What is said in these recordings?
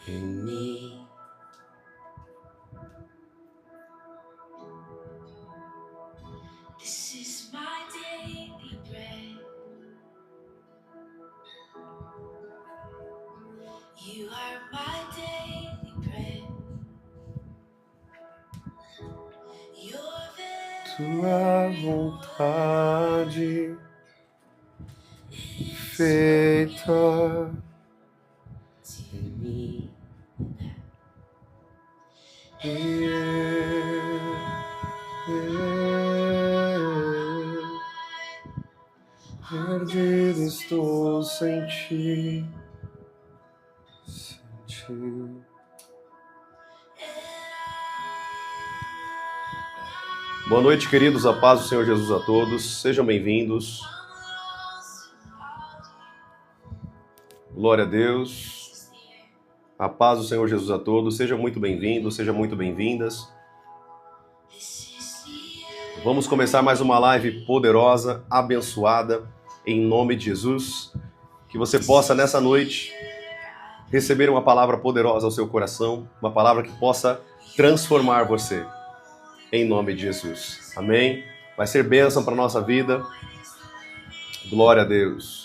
em mim. This is my daily bread. You are my daily bread. Tua vontade feita em mim. Perdido estou sem ti, sem ti. Boa noite, queridos, a paz do Senhor Jesus a todos, sejam bem-vindos. Glória a Deus, a paz do Senhor Jesus a todos, sejam muito bem-vindos, sejam muito bem-vindas. Vamos começar mais uma live poderosa, abençoada, em nome de Jesus. Que você possa, nessa noite, receber uma palavra poderosa ao seu coração, uma palavra que possa transformar você, em nome de Jesus. Amém? Vai ser bênção para a nossa vida. Glória a Deus.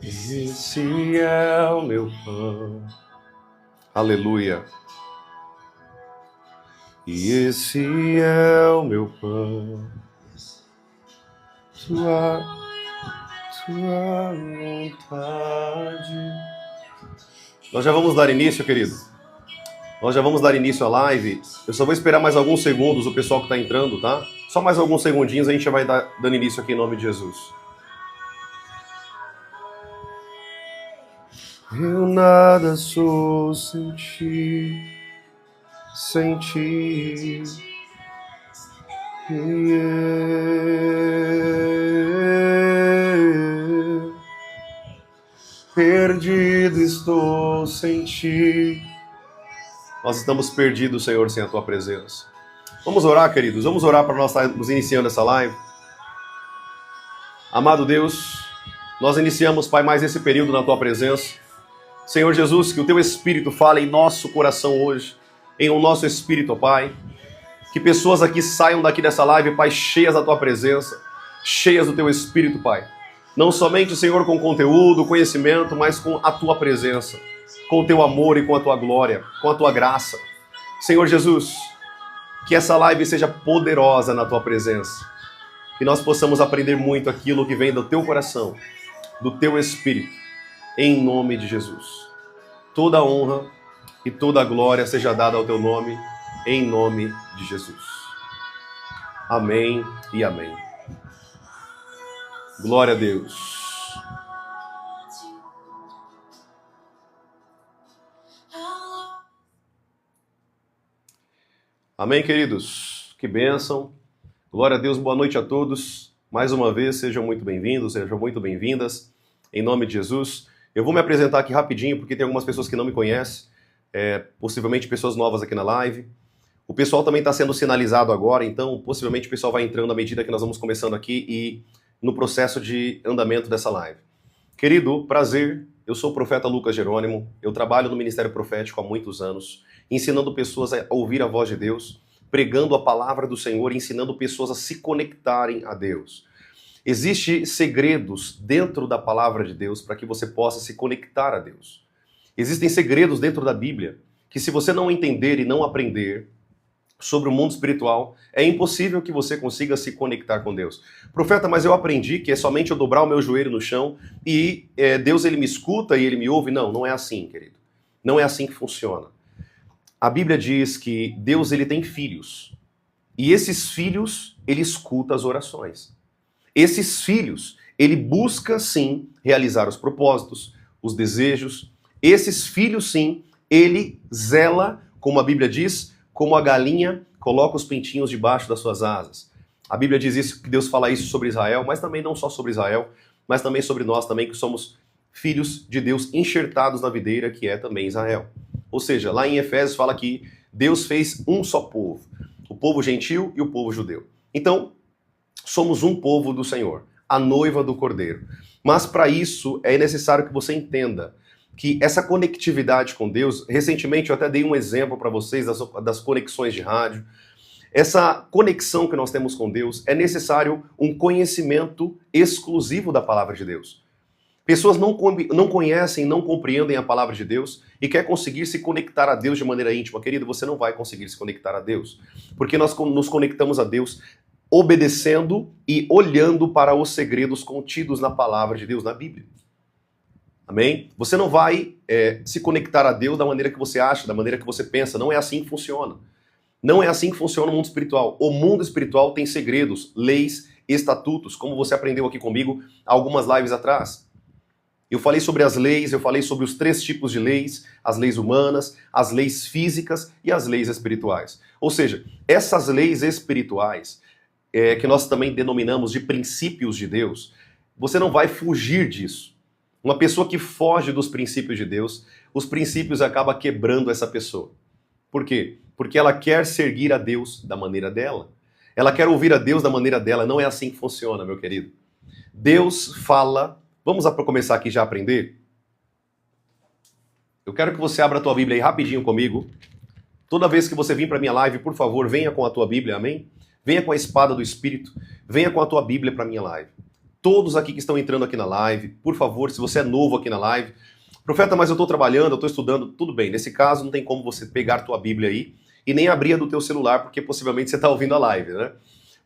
Esse é o meu pão. Aleluia. E esse é o meu pão. Tua vontade. Nós já vamos dar início, querido. Nós já vamos dar início à live. Eu só vou esperar mais alguns segundos o pessoal que está entrando, tá? Só mais alguns segundinhos a gente já vai dando início aqui em nome de Jesus. Eu nada sou sem ti, sem ti. Perdido estou sem ti. Nós estamos perdidos, Senhor, sem a tua presença. Vamos orar, queridos. Vamos orar para nós estarmos iniciando essa live. Amado Deus, nós iniciamos, Pai, mais esse período na tua presença. Senhor Jesus, que o teu Espírito fale em nosso coração hoje, em o nosso Espírito, ó Pai. Que pessoas aqui saiam daqui dessa live, Pai, cheias da tua presença, cheias do teu Espírito, Pai. Não somente, Senhor, com conteúdo, conhecimento, mas com a tua presença, com o teu amor e com a tua glória, com a tua graça. Senhor Jesus, que essa live seja poderosa na tua presença. Que nós possamos aprender muito aquilo que vem do teu coração, do teu Espírito. Em nome de Jesus. Toda a honra e toda a glória seja dada ao teu nome, em nome de Jesus. Amém e amém. Glória a Deus. Amém, queridos. Que bênção. Glória a Deus, boa noite a todos. Mais uma vez, sejam muito bem-vindos, sejam muito bem-vindas. Em nome de Jesus. Eu vou me apresentar aqui rapidinho, porque tem algumas pessoas que não me conhecem, possivelmente pessoas novas aqui na live. O pessoal também está sendo sinalizado agora, então possivelmente o pessoal vai entrando à medida que nós vamos começando aqui e no processo de andamento dessa live. Querido, prazer, eu sou o profeta Lucas Jerônimo, eu trabalho no Ministério Profético há muitos anos, ensinando pessoas a ouvir a voz de Deus, pregando a palavra do Senhor, ensinando pessoas a se conectarem a Deus. Existem segredos dentro da palavra de Deus para que você possa se conectar a Deus. Existem segredos dentro da Bíblia que, se você não entender e não aprender sobre o mundo espiritual, é impossível que você consiga se conectar com Deus. Profeta, mas eu aprendi que é somente eu dobrar o meu joelho no chão e Deus ele me escuta e ele me ouve. Não, não é assim, querido. Não é assim que funciona. A Bíblia diz que Deus ele tem filhos e esses filhos ele escuta as orações. Esses filhos, ele busca sim realizar os propósitos, os desejos. Esses filhos sim, ele zela, como a Bíblia diz, como a galinha coloca os pintinhos debaixo das suas asas. A Bíblia diz isso, que Deus fala isso sobre Israel, mas também não só sobre Israel, mas também sobre nós também, que somos filhos de Deus enxertados na videira, que é também Israel. Ou seja, lá em Efésios fala que Deus fez um só povo, o povo gentil e o povo judeu. Então, somos um povo do Senhor, a noiva do Cordeiro. Mas para isso é necessário que você entenda que essa conectividade com Deus, recentemente eu até dei um exemplo para vocês das conexões de rádio. Essa conexão que nós temos com Deus é necessário um conhecimento exclusivo da palavra de Deus. Pessoas não conhecem, não compreendem a palavra de Deus e quer conseguir se conectar a Deus de maneira íntima. Querido, você não vai conseguir se conectar a Deus, porque nós nos conectamos a Deus obedecendo e olhando para os segredos contidos na palavra de Deus, na Bíblia. Amém? Você não vai se conectar a Deus da maneira que você acha, da maneira que você pensa. Não é assim que funciona. Não é assim que funciona o mundo espiritual. O mundo espiritual tem segredos, leis, estatutos, como você aprendeu aqui comigo algumas lives atrás. Eu falei sobre as leis, eu falei sobre os 3 tipos de leis, as leis humanas, as leis físicas e as leis espirituais. Ou seja, essas leis espirituais, que nós também denominamos de princípios de Deus, você não vai fugir disso. Uma pessoa que foge dos princípios de Deus, os princípios acabam quebrando essa pessoa. Por quê? Porque ela quer servir a Deus da maneira dela. Ela quer ouvir a Deus da maneira dela. Não é assim que funciona, meu querido. Deus fala... Vamos começar aqui já a aprender? Eu quero que você abra a tua Bíblia aí rapidinho comigo. Toda vez que você vir para minha live, por favor, venha com a tua Bíblia, amém? Venha com a espada do Espírito. Venha com a tua Bíblia para minha live. Todos aqui que estão entrando aqui na live, por favor, se você é novo aqui na live, profeta, mas eu estou trabalhando, eu estou estudando, tudo bem. Nesse caso, não tem como você pegar a tua Bíblia aí e nem abrir a do teu celular, porque possivelmente você está ouvindo a live, né?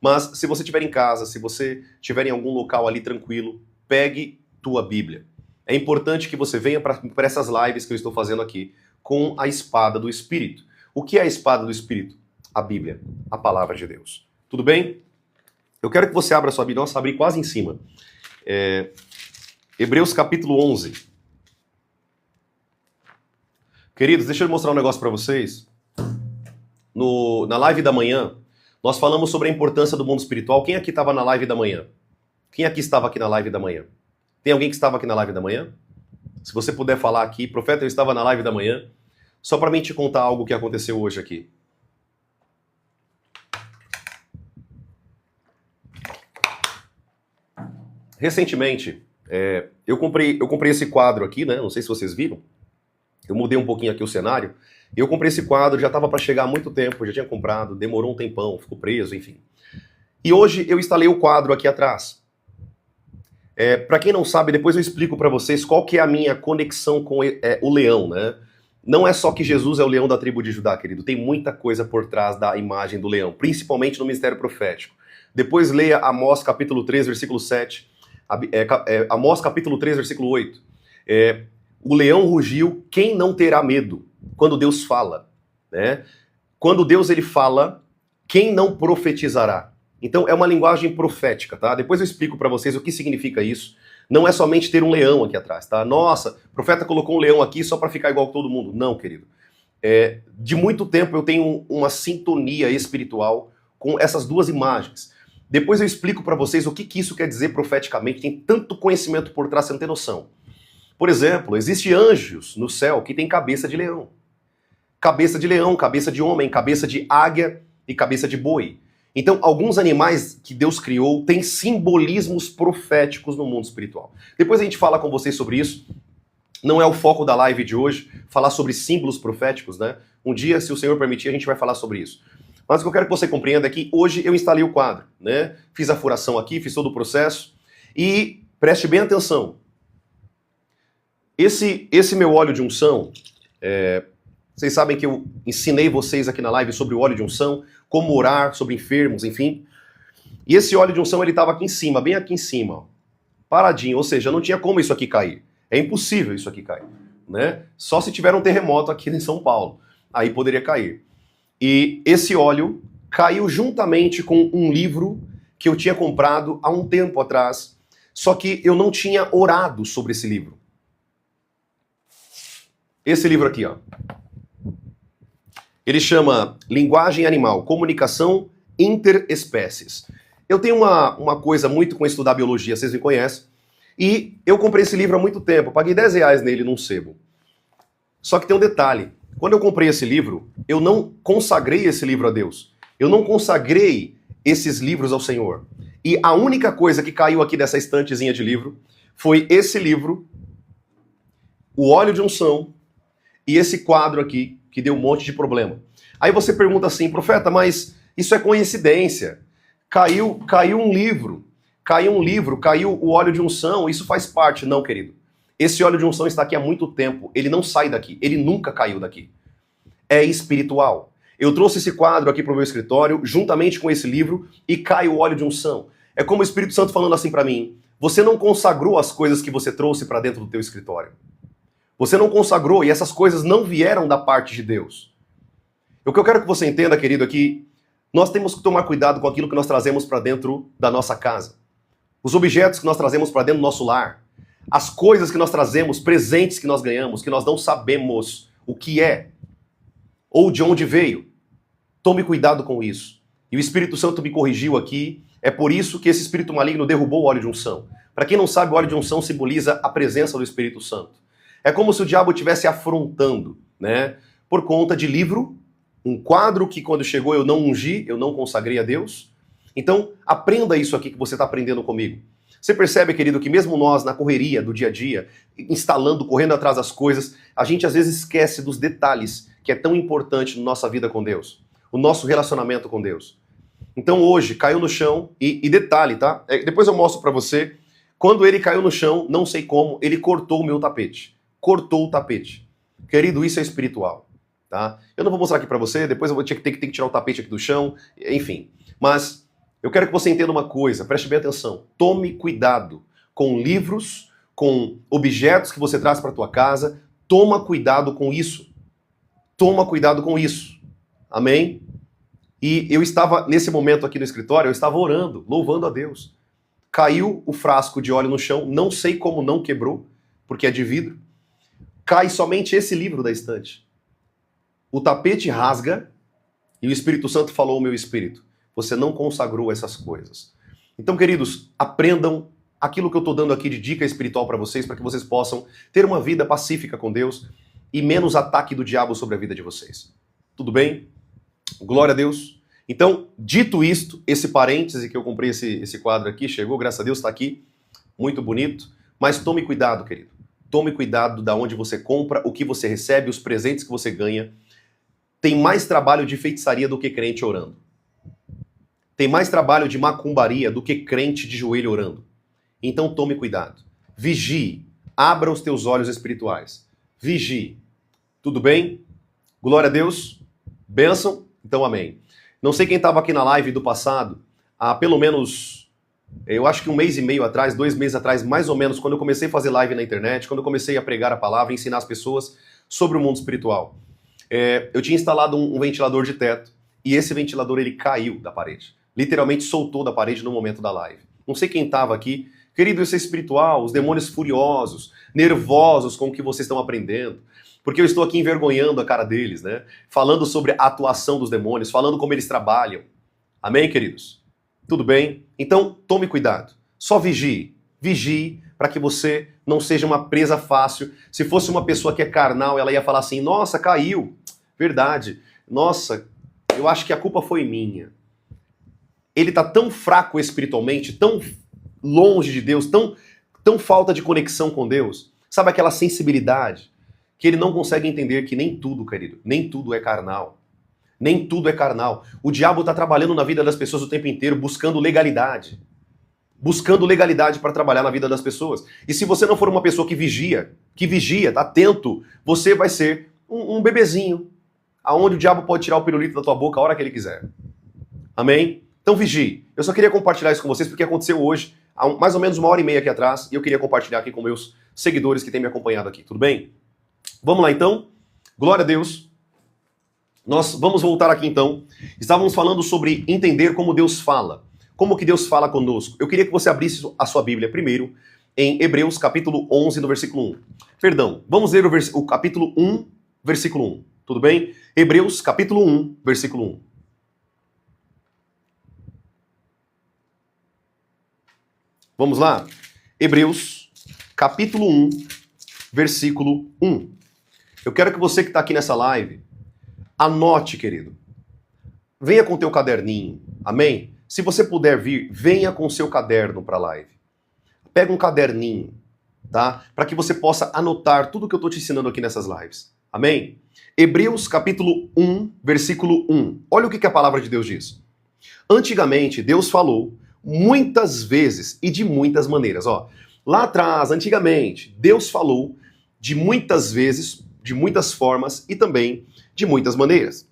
Mas se você estiver em casa, se você estiver em algum local ali tranquilo, pegue tua Bíblia. É importante que você venha para essas lives que eu estou fazendo aqui com a espada do Espírito. O que é a espada do Espírito? A Bíblia, a palavra de Deus. Tudo bem? Eu quero que você abra a sua Bíblia. Nossa, abri quase em cima. Hebreus capítulo 11. Queridos, deixa eu mostrar um negócio para vocês. Na live da manhã, nós falamos sobre a importância do mundo espiritual. Quem aqui estava na live da manhã? Quem aqui estava aqui na live da manhã? Tem alguém que estava aqui na live da manhã? Se você puder falar aqui, profeta, eu estava na live da manhã, só para mim te contar algo que aconteceu hoje aqui. Recentemente, eu comprei esse quadro aqui, né? Não sei se vocês viram. Eu mudei um pouquinho aqui o cenário. Eu comprei esse quadro, já estava para chegar há muito tempo, já tinha comprado, demorou um tempão, ficou preso, enfim. E hoje eu instalei o quadro aqui atrás. Para quem não sabe, depois eu explico para vocês qual que é a minha conexão com o leão, né? Não é só que Jesus é o leão da tribo de Judá, querido. Tem muita coisa por trás da imagem do leão, principalmente no ministério profético. Depois leia Amós capítulo 3, versículo 7. Amós capítulo 3, versículo 8. O leão rugiu, quem não terá medo? Quando Deus fala, né? Quando Deus ele fala, quem não profetizará? Então é uma linguagem profética, tá? Depois eu explico para vocês o que significa isso. Não é somente ter um leão aqui atrás, tá? Nossa, o profeta colocou um leão aqui só para ficar igual todo mundo. Não, querido. De muito tempo eu tenho uma sintonia espiritual com essas duas imagens. Depois eu explico para vocês o que isso quer dizer profeticamente. Tem tanto conhecimento por trás, você não tem noção. Por exemplo, existem anjos no céu que têm cabeça de leão. Cabeça de leão, cabeça de homem, cabeça de águia e cabeça de boi. Então, alguns animais que Deus criou têm simbolismos proféticos no mundo espiritual. Depois a gente fala com vocês sobre isso. Não é o foco da live de hoje, falar sobre símbolos proféticos, né? Um dia, se o Senhor permitir, a gente vai falar sobre isso. Mas o que eu quero que você compreenda é que hoje eu instalei o quadro, né? Fiz a furação aqui, fiz todo o processo. E preste bem atenção. Esse meu óleo de unção, vocês sabem que eu ensinei vocês aqui na live sobre o óleo de unção, como orar sobre enfermos, enfim. E esse óleo de unção, ele estava aqui em cima, bem aqui em cima, ó, paradinho, ou seja, não tinha como isso aqui cair. É impossível isso aqui cair, né? Só se tiver um terremoto aqui em São Paulo, aí poderia cair. E esse óleo caiu juntamente com um livro que eu tinha comprado há um tempo atrás, só que eu não tinha orado sobre esse livro. Esse livro aqui, ó. Ele chama Linguagem Animal, Comunicação Interespécies. Eu tenho uma coisa muito com estudar biologia, vocês me conhecem, e eu comprei esse livro há muito tempo, paguei R$10 nele num sebo. Só que tem um detalhe, quando eu comprei esse livro, eu não consagrei esse livro a Deus. Eu não consagrei esses livros ao Senhor. E a única coisa que caiu aqui dessa estantezinha de livro foi esse livro, o óleo de unção e esse quadro aqui, que deu um monte de problema. Aí você pergunta assim, profeta, mas isso é coincidência. Caiu um livro, caiu o óleo de unção, isso faz parte. Não, querido. Esse óleo de unção está aqui há muito tempo, ele não sai daqui, ele nunca caiu daqui. É espiritual. Eu trouxe esse quadro aqui para o meu escritório, juntamente com esse livro, e cai o óleo de unção. É como o Espírito Santo falando assim para mim, você não consagrou as coisas que você trouxe para dentro do teu escritório. Você não consagrou e essas coisas não vieram da parte de Deus. O que eu quero que você entenda, querido, é que nós temos que tomar cuidado com aquilo que nós trazemos para dentro da nossa casa. Os objetos que nós trazemos para dentro do nosso lar. As coisas que nós trazemos, presentes que nós ganhamos, que nós não sabemos o que é ou de onde veio. Tome cuidado com isso. E o Espírito Santo me corrigiu aqui. É por isso que esse espírito maligno derrubou o óleo de unção. Para quem não sabe, o óleo de unção simboliza a presença do Espírito Santo. É como se o diabo estivesse afrontando, né? Por conta de livro, um quadro que quando chegou eu não ungi, eu não consagrei a Deus. Então, aprenda isso aqui que você está aprendendo comigo. Você percebe, querido, que mesmo nós, na correria do dia a dia, instalando, correndo atrás das coisas, a gente às vezes esquece dos detalhes que é tão importante na nossa vida com Deus. O nosso relacionamento com Deus. Então hoje, caiu no chão, e detalhe, tá? Depois eu mostro pra você, quando ele caiu no chão, não sei como, ele cortou o meu tapete. Cortou o tapete. Querido, isso é espiritual, tá? Eu não vou mostrar aqui pra você, depois eu vou ter que tirar o tapete aqui do chão, enfim. Mas eu quero que você entenda uma coisa, preste bem atenção. Tome cuidado com livros, com objetos que você traz pra tua casa. Toma cuidado com isso. Toma cuidado com isso. Amém? E eu estava, nesse momento aqui no escritório, eu estava orando, louvando a Deus. Caiu o frasco de óleo no chão, não sei como não quebrou, porque é de vidro. Cai somente esse livro da estante. O tapete rasga e o Espírito Santo falou ao meu espírito, você não consagrou essas coisas. Então, queridos, aprendam aquilo que eu estou dando aqui de dica espiritual para vocês vocês possam ter uma vida pacífica com Deus e menos ataque do diabo sobre a vida de vocês. Tudo bem? Glória a Deus. Então, dito isto, esse parêntese que eu comprei esse quadro aqui, chegou, graças a Deus, está aqui, muito bonito, mas tome cuidado, querido. Tome cuidado da onde você compra, o que você recebe, os presentes que você ganha. Tem mais trabalho de feitiçaria do que crente orando. Tem mais trabalho de macumbaria do que crente de joelho orando. Então tome cuidado. Vigie. Abra os teus olhos espirituais. Vigie. Tudo bem? Glória a Deus. Bênção? Então amém. Não sei quem estava aqui na live do passado, há pelo menos, eu acho que 1 mês e meio atrás, 2 meses atrás, mais ou menos, quando eu comecei a fazer live na internet, quando eu comecei a pregar a palavra, ensinar as pessoas sobre o mundo espiritual. Eu tinha instalado um ventilador de teto, e esse ventilador ele caiu da parede. Literalmente soltou da parede no momento da live. Não sei quem estava aqui. Querido, isso é espiritual, os demônios furiosos, nervosos com o que vocês estão aprendendo. Porque eu estou aqui envergonhando a cara deles, né? Falando sobre a atuação dos demônios, falando como eles trabalham. Amém, queridos? Tudo bem? Então, tome cuidado. Só vigie. Vigie para que você não seja uma presa fácil. Se fosse uma pessoa que é carnal, ela ia falar assim, nossa, caiu. Verdade. Nossa, eu acho que a culpa foi minha. Ele está tão fraco espiritualmente, tão longe de Deus, tão falta de conexão com Deus. Sabe aquela sensibilidade? Que ele não consegue entender que nem tudo, querido, nem tudo é carnal. Nem tudo é carnal. O diabo está trabalhando na vida das pessoas o tempo inteiro, buscando legalidade. Buscando legalidade para trabalhar na vida das pessoas. E se você não for uma pessoa que vigia, tá atento, você vai ser um bebezinho, aonde o diabo pode tirar o pirulito da tua boca a hora que ele quiser. Amém? Então vigie. Eu só queria compartilhar isso com vocês porque aconteceu hoje, há mais ou menos 1h30 aqui atrás, e eu queria compartilhar aqui com meus seguidores que têm me acompanhado aqui. Tudo bem? Vamos lá então. Glória a Deus. Nós vamos voltar aqui então. Estávamos falando sobre entender como Deus fala. Como que Deus fala conosco. Eu queria que você abrisse a sua Bíblia primeiro em Hebreus capítulo 11, no versículo 1. Perdão, vamos ler o capítulo 1, versículo 1. Tudo bem? Hebreus capítulo 1, versículo 1. Vamos lá? Hebreus capítulo 1, versículo 1. Eu quero que você que está aqui nessa live, anote, querido. Venha com o teu caderninho, amém? se você puder vir, venha com o seu caderno para a live. Pega um caderninho, tá? Para que você possa anotar tudo que eu estou te ensinando aqui nessas lives. Amém? Hebreus capítulo 1, versículo 1. Olha o que a palavra de Deus diz. Antigamente, Deus falou muitas vezes e de muitas maneiras. Ó, lá atrás, antigamente, Deus falou de muitas vezes, de muitas formas e também de muitas maneiras.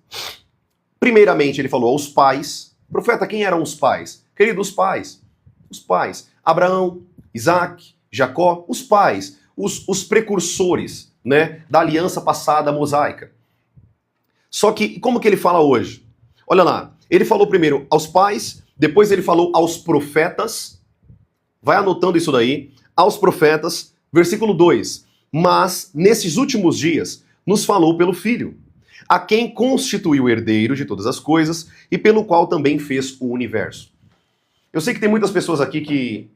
Primeiramente, ele falou aos pais. Profeta, quem eram os pais? Querido, os pais. Os pais. Abraão, Isaac, Jacó, os pais. Os precursores, né, da aliança passada mosaica. Só que, como que ele fala hoje? Olha lá, ele falou primeiro aos pais, depois ele falou aos profetas. Vai anotando isso daí. Aos profetas, versículo 2. Mas, nesses últimos dias, nos falou pelo Filho, a quem constituiu o herdeiro de todas as coisas e pelo qual também fez o universo. Eu sei que tem muitas pessoas aqui que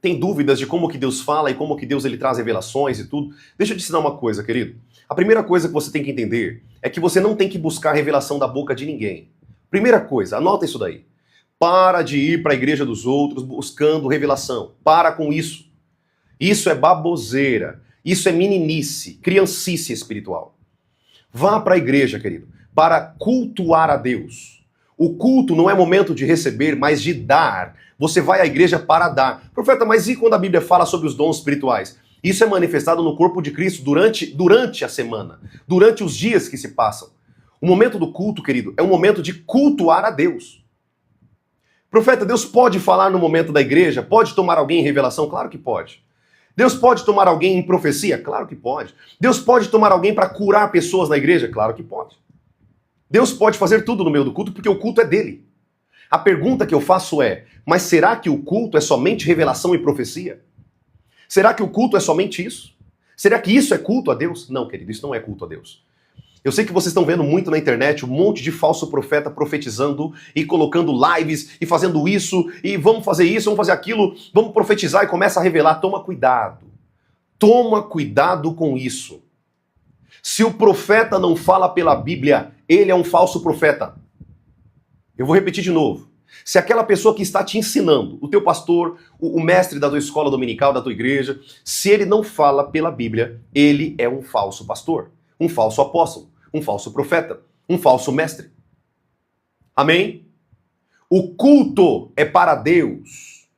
têm dúvidas de como que Deus fala e como que Deus ele traz revelações e tudo. Deixa eu te ensinar uma coisa, querido. A primeira coisa que você tem que entender é que você não tem que buscar revelação da boca de ninguém. Primeira coisa, anota isso daí. Para de ir para a igreja dos outros buscando revelação. Para com isso. Isso é baboseira. Isso é meninice, criancice espiritual. Vá para a igreja, querido, para cultuar a Deus. O culto não é momento de receber, mas de dar. Você vai à igreja para dar. Profeta, mas e quando a Bíblia fala sobre os dons espirituais? Isso é manifestado no corpo de Cristo durante a semana, durante os dias que se passam. O momento do culto, querido, é um momento de cultuar a Deus. Profeta, Deus pode falar no momento da igreja? Pode tomar alguém em revelação? Claro que pode. Deus pode tomar alguém em profecia? Claro que pode. Deus pode tomar alguém para curar pessoas na igreja? Claro que pode. Deus pode fazer tudo no meio do culto porque o culto é dele. A pergunta que eu faço é, mas será que o culto é somente revelação e profecia? Será que o culto é somente isso? Será que isso é culto a Deus? Não, querido, isso não é culto a Deus. Eu sei que vocês estão vendo muito na internet um monte de falso profeta profetizando e colocando lives e fazendo isso, e vamos fazer isso, vamos fazer aquilo, vamos profetizar e começa a revelar. Toma cuidado. Toma cuidado com isso. Se o profeta não fala pela Bíblia, ele é um falso profeta. Eu vou repetir de novo. Se aquela pessoa que está te ensinando, o teu pastor, o mestre da tua escola dominical, da tua igreja, se ele não fala pela Bíblia, ele é um falso pastor, um falso apóstolo, um falso profeta, um falso mestre. Amém? O culto é para Deus.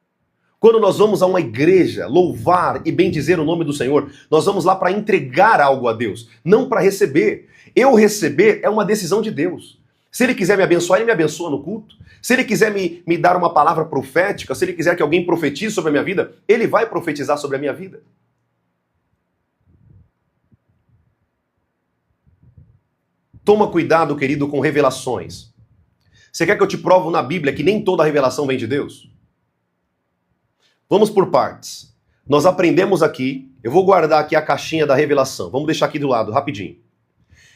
Quando nós vamos a uma igreja louvar e bendizer o nome do Senhor, nós vamos lá para entregar algo a Deus, não para receber. Eu receber é uma decisão de Deus. Se ele quiser me abençoar, ele me abençoa no culto. Se ele quiser me dar uma palavra profética, se ele quiser que alguém profetize sobre a minha vida, ele vai profetizar sobre a minha vida. Toma cuidado, querido, com revelações. Você quer que eu te provo na Bíblia que nem toda revelação vem de Deus? Vamos por partes. Nós aprendemos aqui, eu vou guardar aqui a caixinha da revelação. Vamos deixar aqui do lado, rapidinho.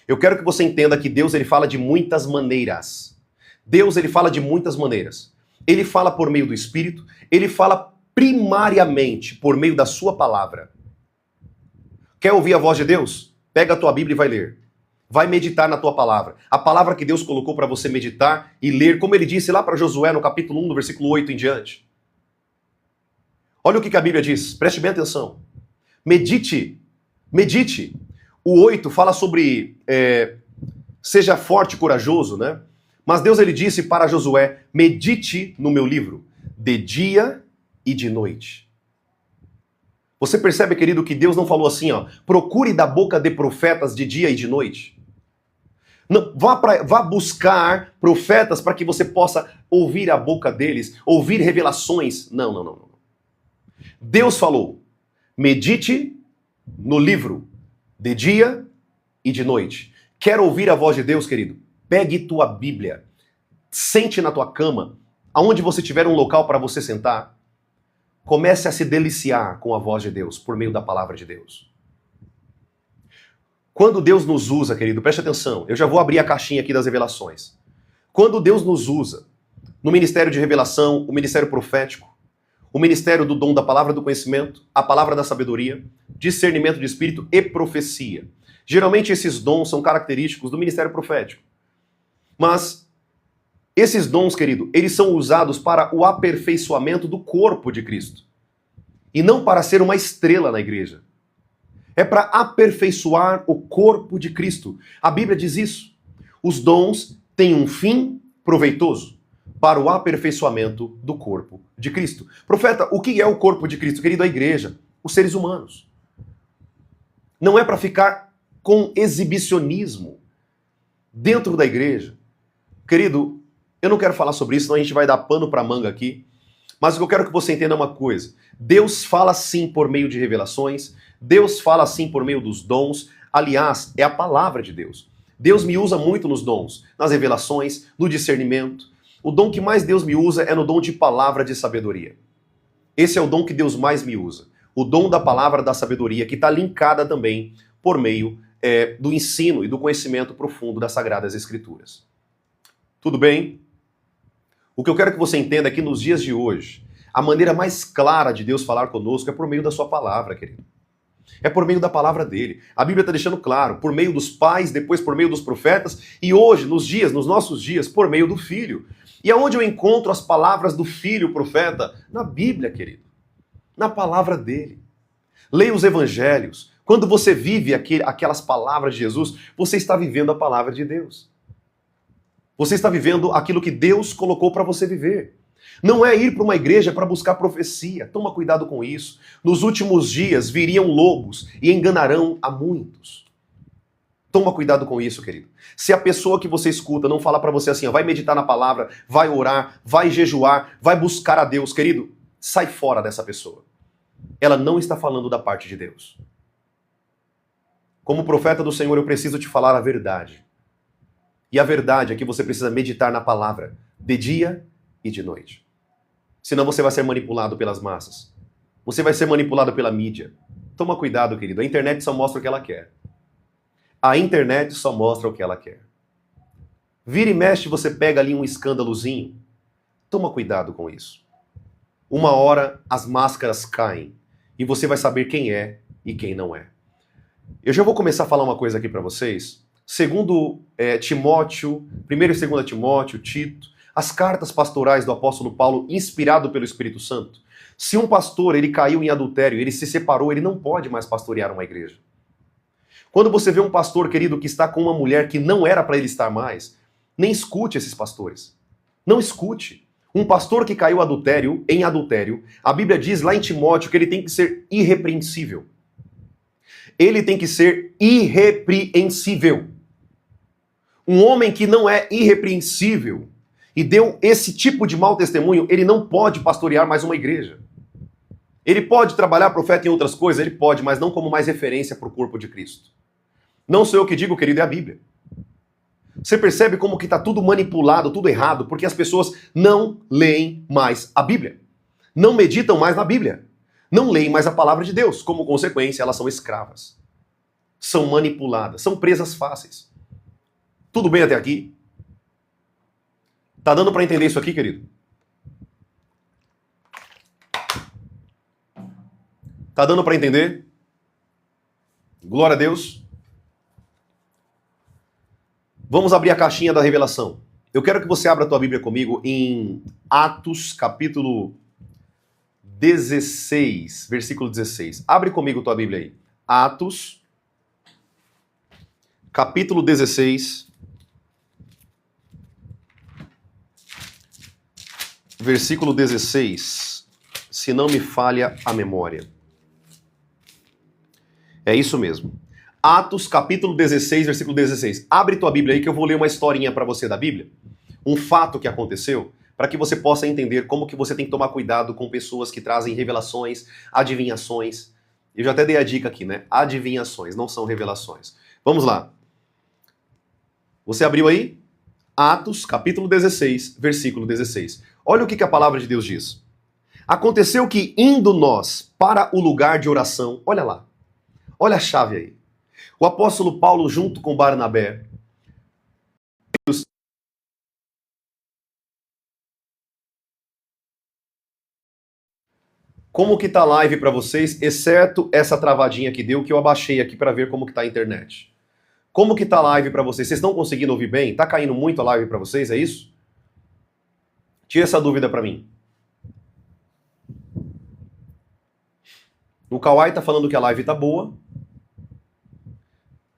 Eu quero que você entenda que Deus ele fala de muitas maneiras. Deus ele fala de muitas maneiras. Ele fala por meio do Espírito, ele fala primariamente por meio da sua palavra. Quer ouvir a voz de Deus? Pega a tua Bíblia e vai ler. Vai meditar na tua palavra. A palavra que Deus colocou para você meditar e ler, como ele disse lá para Josué no capítulo 1, no versículo 8 em diante. Olha o que a Bíblia diz, preste bem atenção. Medite, medite. O 8 fala sobre seja forte e corajoso, né? Mas Deus ele disse para Josué, medite no meu livro, de dia e de noite. Você percebe, querido, que Deus não falou assim, ó, procure da boca de profetas de dia e de noite. Não, vá buscar profetas para que você possa ouvir a boca deles, ouvir revelações. Não. Deus falou, medite no livro, de dia e de noite. Quer ouvir a voz de Deus, querido? Pegue tua Bíblia, sente na tua cama, aonde você tiver um local para você sentar, comece a se deliciar com a voz de Deus, por meio da palavra de Deus. Quando Deus nos usa, querido, preste atenção, eu já vou abrir a caixinha aqui das revelações. Quando Deus nos usa, no ministério de revelação, o ministério profético, o ministério do dom da palavra do conhecimento, a palavra da sabedoria, discernimento de espírito e profecia. Geralmente esses dons são característicos do ministério profético. Mas Esses dons, querido, eles são usados para o aperfeiçoamento do corpo de Cristo. E não para ser uma estrela na igreja. É para aperfeiçoar o corpo de Cristo. A Bíblia diz isso. Os dons têm um fim proveitoso para o aperfeiçoamento do corpo de Cristo. Profeta, o que é o corpo de Cristo? Querido, a igreja, os seres humanos. Não é para ficar com exibicionismo dentro da igreja. Querido, eu não quero falar sobre isso, senão a gente vai dar pano para manga aqui. Mas o que eu quero que você entenda é uma coisa. Deus fala sim por meio de revelações. Deus fala sim por meio dos dons. Aliás, é a palavra de Deus. Deus me usa muito nos dons, nas revelações, no discernimento. O dom que mais Deus me usa é no dom de palavra de sabedoria. Esse é o dom que Deus mais me usa. O dom da palavra da sabedoria, que está linkada também por meio do ensino e do conhecimento profundo das Sagradas Escrituras. Tudo bem? O que eu quero que você entenda é que nos dias de hoje, a maneira mais clara de Deus falar conosco é por meio da sua palavra, querido. É por meio da palavra dele. A Bíblia está deixando claro, por meio dos pais, depois por meio dos profetas, e hoje, nos nossos dias, por meio do Filho. E aonde eu encontro as palavras do Filho, profeta? Na Bíblia, querido. Na palavra dele. Leia os evangelhos. Quando você vive aquelas palavras de Jesus, você está vivendo a palavra de Deus. Você está vivendo aquilo que Deus colocou para você viver. Não é ir para uma igreja para buscar profecia. Toma cuidado com isso. Nos últimos dias viriam lobos e enganarão a muitos. Toma cuidado com isso, querido. Se a pessoa que você escuta não fala para você assim, ó, vai meditar na palavra, vai orar, vai jejuar, vai buscar a Deus, querido, sai fora dessa pessoa. Ela não está falando da parte de Deus. Como profeta do Senhor, eu preciso te falar a verdade. E a verdade é que você precisa meditar na palavra, de dia e de noite. Senão você vai ser manipulado pelas massas. Você vai ser manipulado pela mídia. Toma cuidado, querido. A internet só mostra o que ela quer. A internet só mostra o que ela quer. Vira e mexe, você pega ali um escândalozinho. Toma cuidado com isso. Uma hora as máscaras caem e você vai saber quem é e quem não é. Eu já vou começar a falar uma coisa aqui para vocês. Segundo Timóteo, 1 e 2 Timóteo, Tito, as cartas pastorais do apóstolo Paulo, inspirado pelo Espírito Santo. Se um pastor ele caiu em adultério, ele se separou, ele não pode mais pastorear uma igreja. Quando você vê um pastor, querido, que está com uma mulher que não era para ele estar mais, nem escute esses pastores. Não escute. Um pastor que caiu em adultério, a Bíblia diz lá em Timóteo que ele tem que ser irrepreensível. Ele tem que ser irrepreensível. Um homem que não é irrepreensível e deu esse tipo de mau testemunho, ele não pode pastorear mais uma igreja. Ele pode trabalhar profeta em outras coisas, ele pode, mas não como mais referência para o corpo de Cristo. Não sou eu que digo, querido, é a Bíblia. Você percebe como que está tudo manipulado, tudo errado, porque as pessoas não leem mais a Bíblia. Não meditam mais na Bíblia. Não leem mais a palavra de Deus. Como consequência, elas são escravas. São manipuladas, são presas fáceis. Tudo bem até aqui? Tá dando para entender isso aqui, querido? Tá dando para entender? Glória a Deus. Vamos abrir a caixinha da revelação. Eu quero que você abra a tua Bíblia comigo em Atos, capítulo 16, versículo 16. Abre comigo tua Bíblia aí. Atos, capítulo 16, versículo 16. Se não me falha a memória. É isso mesmo. Atos, capítulo 16, versículo 16. Abre tua Bíblia aí que eu vou ler uma historinha para você da Bíblia. Um fato que aconteceu, para que você possa entender como que você tem que tomar cuidado com pessoas que trazem revelações, adivinhações. Eu já até dei a dica aqui, né? Adivinhações, não são revelações. Vamos lá. Você abriu aí? Atos, capítulo 16, versículo 16. Olha o que a palavra de Deus diz. Aconteceu que, indo nós para o lugar de oração, olha lá, olha a chave aí. O apóstolo Paulo, junto com Barnabé, como que tá a live para vocês, exceto essa travadinha que deu, que eu abaixei aqui para ver como que tá a internet. Como que tá a live para vocês? Vocês estão conseguindo ouvir bem? Tá caindo muito a live para vocês, é isso? Tira essa dúvida para mim. O Kawai tá falando que a live tá boa.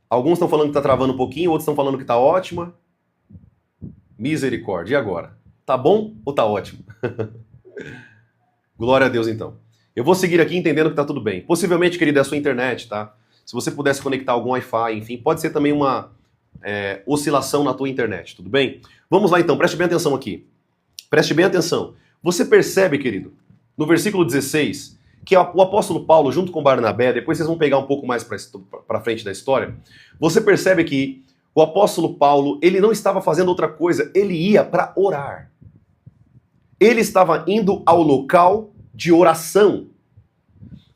Alguns estão falando que tá travando um pouquinho, outros estão falando que tá ótima. Misericórdia. E agora? Tá bom ou tá ótimo? Glória a Deus, então. Eu vou seguir aqui entendendo que tá tudo bem. Possivelmente, querido, é a sua internet, tá? Se você pudesse conectar algum Wi-Fi, enfim, pode ser também uma oscilação na tua internet, tudo bem? Vamos lá, então. Preste bem atenção aqui. Preste bem atenção. Você percebe, querido, no versículo 16... que o apóstolo Paulo, junto com Barnabé, depois vocês vão pegar um pouco mais para frente da história, você percebe que o apóstolo Paulo, ele não estava fazendo outra coisa, ele ia para orar. Ele estava indo ao local de oração.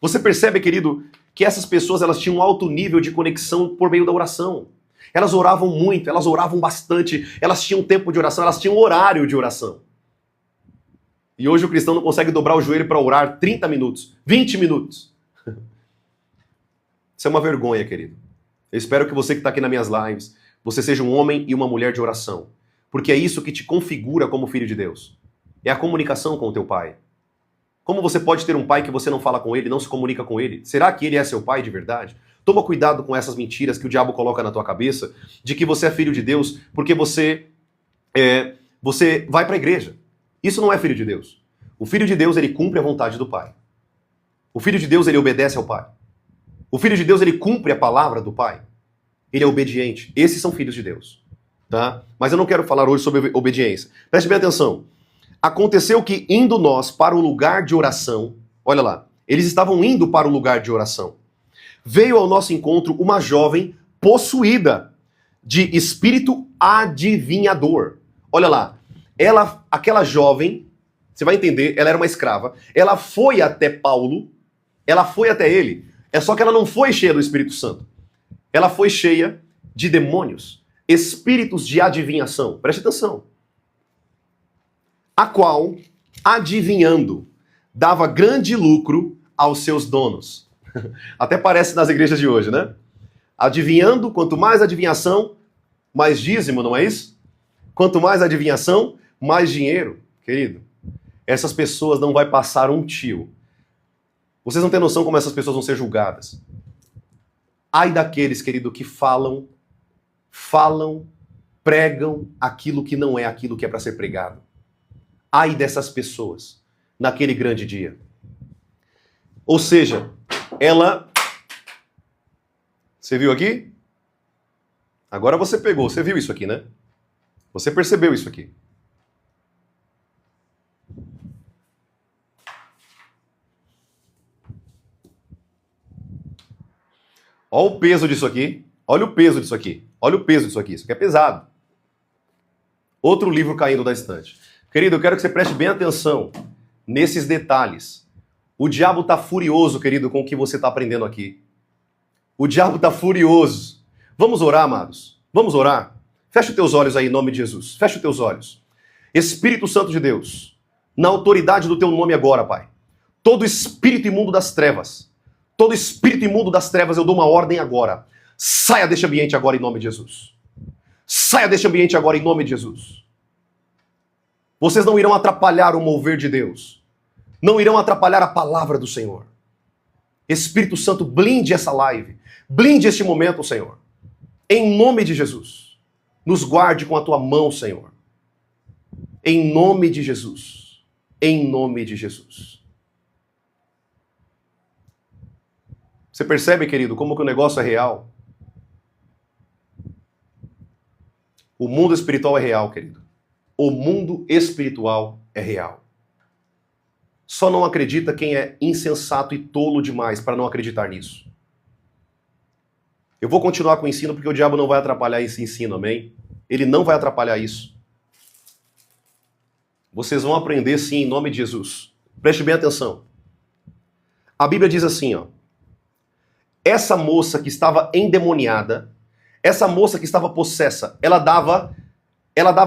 Você percebe, querido, que essas pessoas elas tinham um alto nível de conexão por meio da oração. Elas oravam muito, elas oravam bastante, elas tinham tempo de oração, elas tinham horário de oração. E hoje o cristão não consegue dobrar o joelho para orar 30 minutos, 20 minutos. Isso é uma vergonha, querido. Eu espero que você que está aqui nas minhas lives, você seja um homem e uma mulher de oração. Porque é isso que te configura como filho de Deus. É a comunicação com o teu pai. Como você pode ter um pai que você não fala com ele, não se comunica com ele? Será que ele é seu pai de verdade? Toma cuidado com essas mentiras que o diabo coloca na tua cabeça, de que você é filho de Deus porque você vai para a igreja. Isso não é filho de Deus. O filho de Deus, ele cumpre a vontade do Pai. O filho de Deus, ele obedece ao Pai. O filho de Deus, ele cumpre a palavra do Pai. Ele é obediente. Esses são filhos de Deus. Tá? Mas eu não quero falar hoje sobre obediência. Preste bem atenção. Aconteceu que, indo nós para o lugar de oração, olha lá, eles estavam indo para o lugar de oração. Veio ao nosso encontro uma jovem possuída de espírito adivinhador. Olha lá. Aquela jovem, você vai entender, ela era uma escrava, ela foi até Paulo, ela foi até ele, só que ela não foi cheia do Espírito Santo. Ela foi cheia de demônios, espíritos de adivinhação, preste atenção. A qual, adivinhando, dava grande lucro aos seus donos. Até parece nas igrejas de hoje, né? Adivinhando, quanto mais adivinhação, mais dízimo, não é isso? Quanto mais adivinhação, mais dinheiro, querido. Essas pessoas não vai passar um tio. Vocês não têm noção como essas pessoas vão ser julgadas. Ai daqueles, querido, que falam, pregam aquilo que não é aquilo que é para ser pregado. Ai dessas pessoas naquele grande dia. Ou seja, ela... Você viu aqui? Agora você pegou, você viu isso aqui, né? Você percebeu isso aqui. Olha o peso disso aqui. Olha o peso disso aqui. Olha o peso disso aqui. Isso aqui é pesado. Outro livro caindo da estante. Querido, eu quero que você preste bem atenção nesses detalhes. O diabo está furioso, querido, com o que você está aprendendo aqui. O diabo está furioso. Vamos orar, amados? Vamos orar? Fecha os teus olhos aí, em nome de Jesus. Fecha os teus olhos. Espírito Santo de Deus, na autoridade do teu nome agora, Pai. Todo espírito imundo das trevas, todo espírito imundo das trevas, eu dou uma ordem agora. Saia deste ambiente agora, em nome de Jesus. Saia deste ambiente agora, em nome de Jesus. Vocês não irão atrapalhar o mover de Deus. Não irão atrapalhar a palavra do Senhor. Espírito Santo, blinde essa live. Blinde este momento, Senhor. Em nome de Jesus. Nos guarde com a tua mão, Senhor. Em nome de Jesus. Em nome de Jesus. Você percebe, querido, como que o negócio é real? O mundo espiritual é real, querido. O mundo espiritual é real. Só não acredita quem é insensato e tolo demais para não acreditar nisso. Eu vou continuar com o ensino porque o diabo não vai atrapalhar esse ensino, amém? Ele não vai atrapalhar isso. Vocês vão aprender sim, em nome de Jesus. Preste bem atenção. A Bíblia diz assim, ó. Essa moça que estava endemoniada, essa moça que estava possessa, ela dava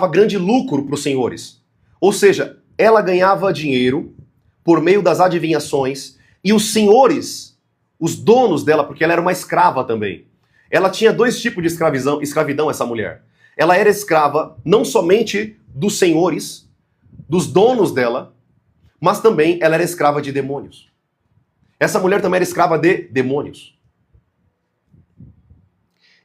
grande lucro para os senhores. Ou seja, ela ganhava dinheiro por meio das adivinhações e os senhores, os donos dela, porque ela era uma escrava também. Ela tinha dois tipos de escravidão, essa mulher. Ela era escrava não somente dos senhores dos donos dela, mas também ela era escrava de demônios. Essa mulher também era escrava de demônios.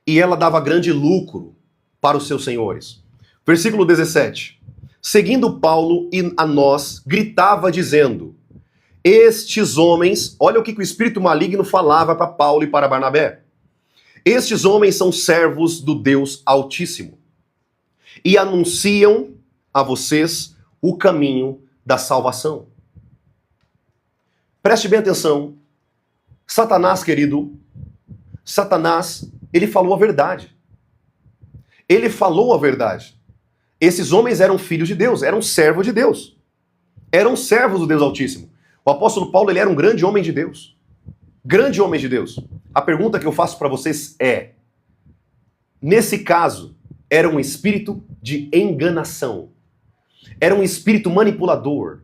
E ela dava grande lucro para os seus senhores. Versículo 17. Seguindo Paulo e a nós, gritava dizendo: estes homens, olha o que o espírito maligno falava para Paulo e para Barnabé. Estes homens são servos do Deus Altíssimo e anunciam a vocês o caminho da salvação. Preste bem atenção. Satanás, querido, Satanás, ele falou a verdade. Ele falou a verdade. Esses homens eram filhos de Deus, eram servos de Deus. Eram servos do Deus Altíssimo. O apóstolo Paulo, ele era um grande homem de Deus. Grande homem de Deus. A pergunta que eu faço para vocês é: nesse caso, era um espírito de enganação. Era um espírito manipulador.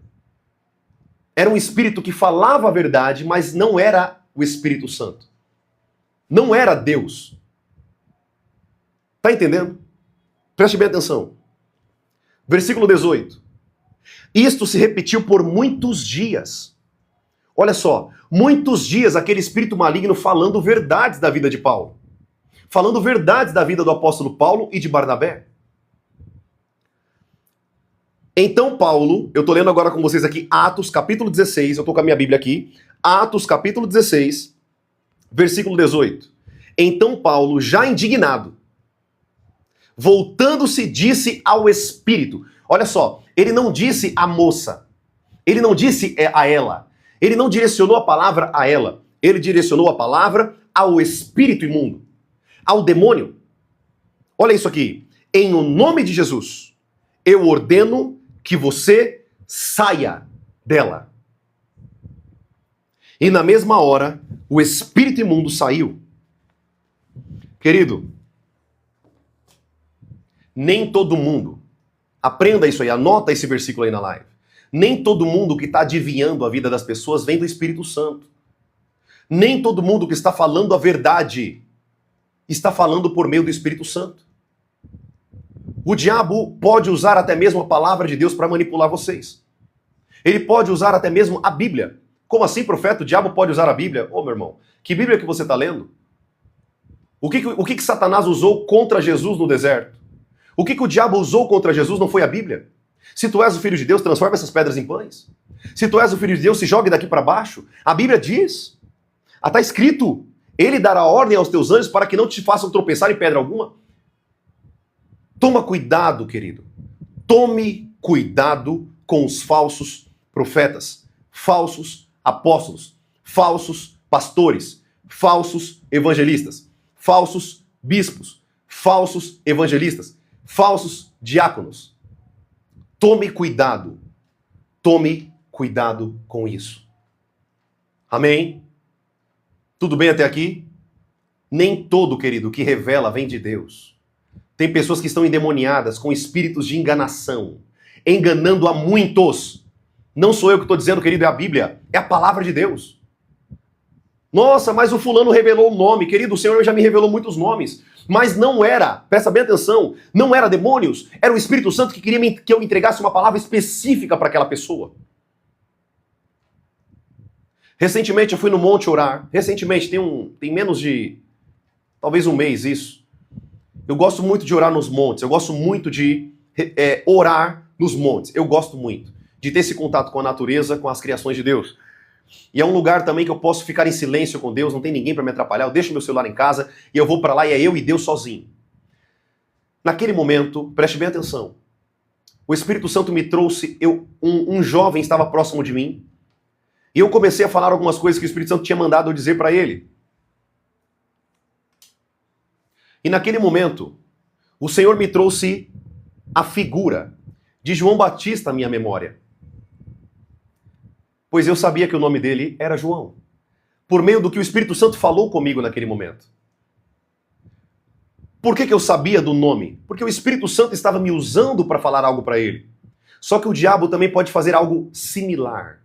Era um espírito que falava a verdade, mas não era o Espírito Santo. Não era Deus. Tá entendendo? Preste bem atenção. Versículo 18. Isto se repetiu por muitos dias. Olha só, muitos dias aquele espírito maligno falando verdades da vida de Paulo. Falando verdades da vida do apóstolo Paulo e de Barnabé. Então Paulo, eu estou lendo agora com vocês aqui Atos capítulo 16, eu estou com a minha Bíblia aqui, Atos capítulo 16, versículo 18. Então Paulo, já indignado, voltando-se, disse ao Espírito. Olha só, ele não disse à moça, ele não disse a ela, ele não direcionou a palavra a ela, ele direcionou a palavra ao espírito imundo, ao demônio. Olha isso aqui. Em o nome de Jesus, eu ordeno que você saia dela. E na mesma hora, o espírito imundo saiu. Querido, nem todo mundo, aprenda isso aí, anota esse versículo aí na live. Nem todo mundo que está adivinhando a vida das pessoas vem do Espírito Santo. Nem todo mundo que está falando a verdade está falando por meio do Espírito Santo. O diabo pode usar até mesmo a palavra de Deus para manipular vocês. Ele pode usar até mesmo a Bíblia. Como assim, profeta? O diabo pode usar a Bíblia? Ô, meu irmão, que Bíblia que você está lendo? O que Satanás usou contra Jesus no deserto? O que o diabo usou contra Jesus não foi a Bíblia? Se tu és o Filho de Deus, transforma essas pedras em pães. Se tu és o Filho de Deus, se jogue daqui para baixo. A Bíblia diz. Está escrito. Ele dará ordem aos teus anjos para que não te façam tropeçar em pedra alguma. Toma cuidado, querido. Tome cuidado com os falsos profetas, falsos apóstolos, falsos pastores, falsos evangelistas, falsos bispos, falsos evangelistas, falsos diáconos. Tome cuidado. Tome cuidado com isso. Amém? Tudo bem até aqui? Nem todo, querido, que revela vem de Deus. Tem pessoas que estão endemoniadas com espíritos de enganação, enganando a muitos. Não sou eu que estou dizendo, querido, é a Bíblia, é a palavra de Deus. Nossa, mas o fulano revelou o nome. Querido, o Senhor já me revelou muitos nomes. Mas não era, presta bem atenção, não era demônios, era o Espírito Santo que queria que eu entregasse uma palavra específica para aquela pessoa. Recentemente eu fui no monte orar. Recentemente, tem menos de, talvez um mês isso. Eu gosto muito de orar nos montes, eu gosto muito de orar nos montes. Eu gosto muito de ter esse contato com a natureza, com as criações de Deus. E é um lugar também que eu posso ficar em silêncio com Deus, não tem ninguém para me atrapalhar, eu deixo meu celular em casa e eu vou para lá e é eu e Deus sozinho. Naquele momento, preste bem atenção, o Espírito Santo me trouxe, um jovem estava próximo de mim, e eu comecei a falar algumas coisas que o Espírito Santo tinha mandado eu dizer para ele. E naquele momento, o Senhor me trouxe a figura de João Batista à minha memória. Pois eu sabia que o nome dele era João. Por meio do que o Espírito Santo falou comigo naquele momento. Por que eu sabia do nome? Porque o Espírito Santo estava me usando para falar algo para ele. Só que o diabo também pode fazer algo similar.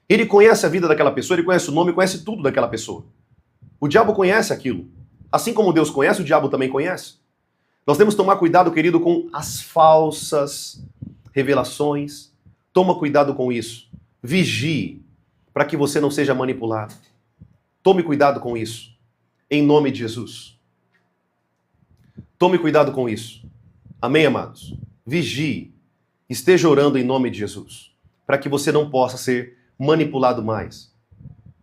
Ele conhece a vida daquela pessoa, ele conhece o nome, conhece tudo daquela pessoa. O diabo conhece aquilo. Assim como Deus conhece, o diabo também conhece. Nós temos que tomar cuidado, querido, com as falsas revelações, Toma cuidado com isso. Vigie para que você não seja manipulado. Tome cuidado com isso. Em nome de Jesus. Tome cuidado com isso. Amém, amados? Vigie. Esteja orando em nome de Jesus. Para que você não possa ser manipulado mais.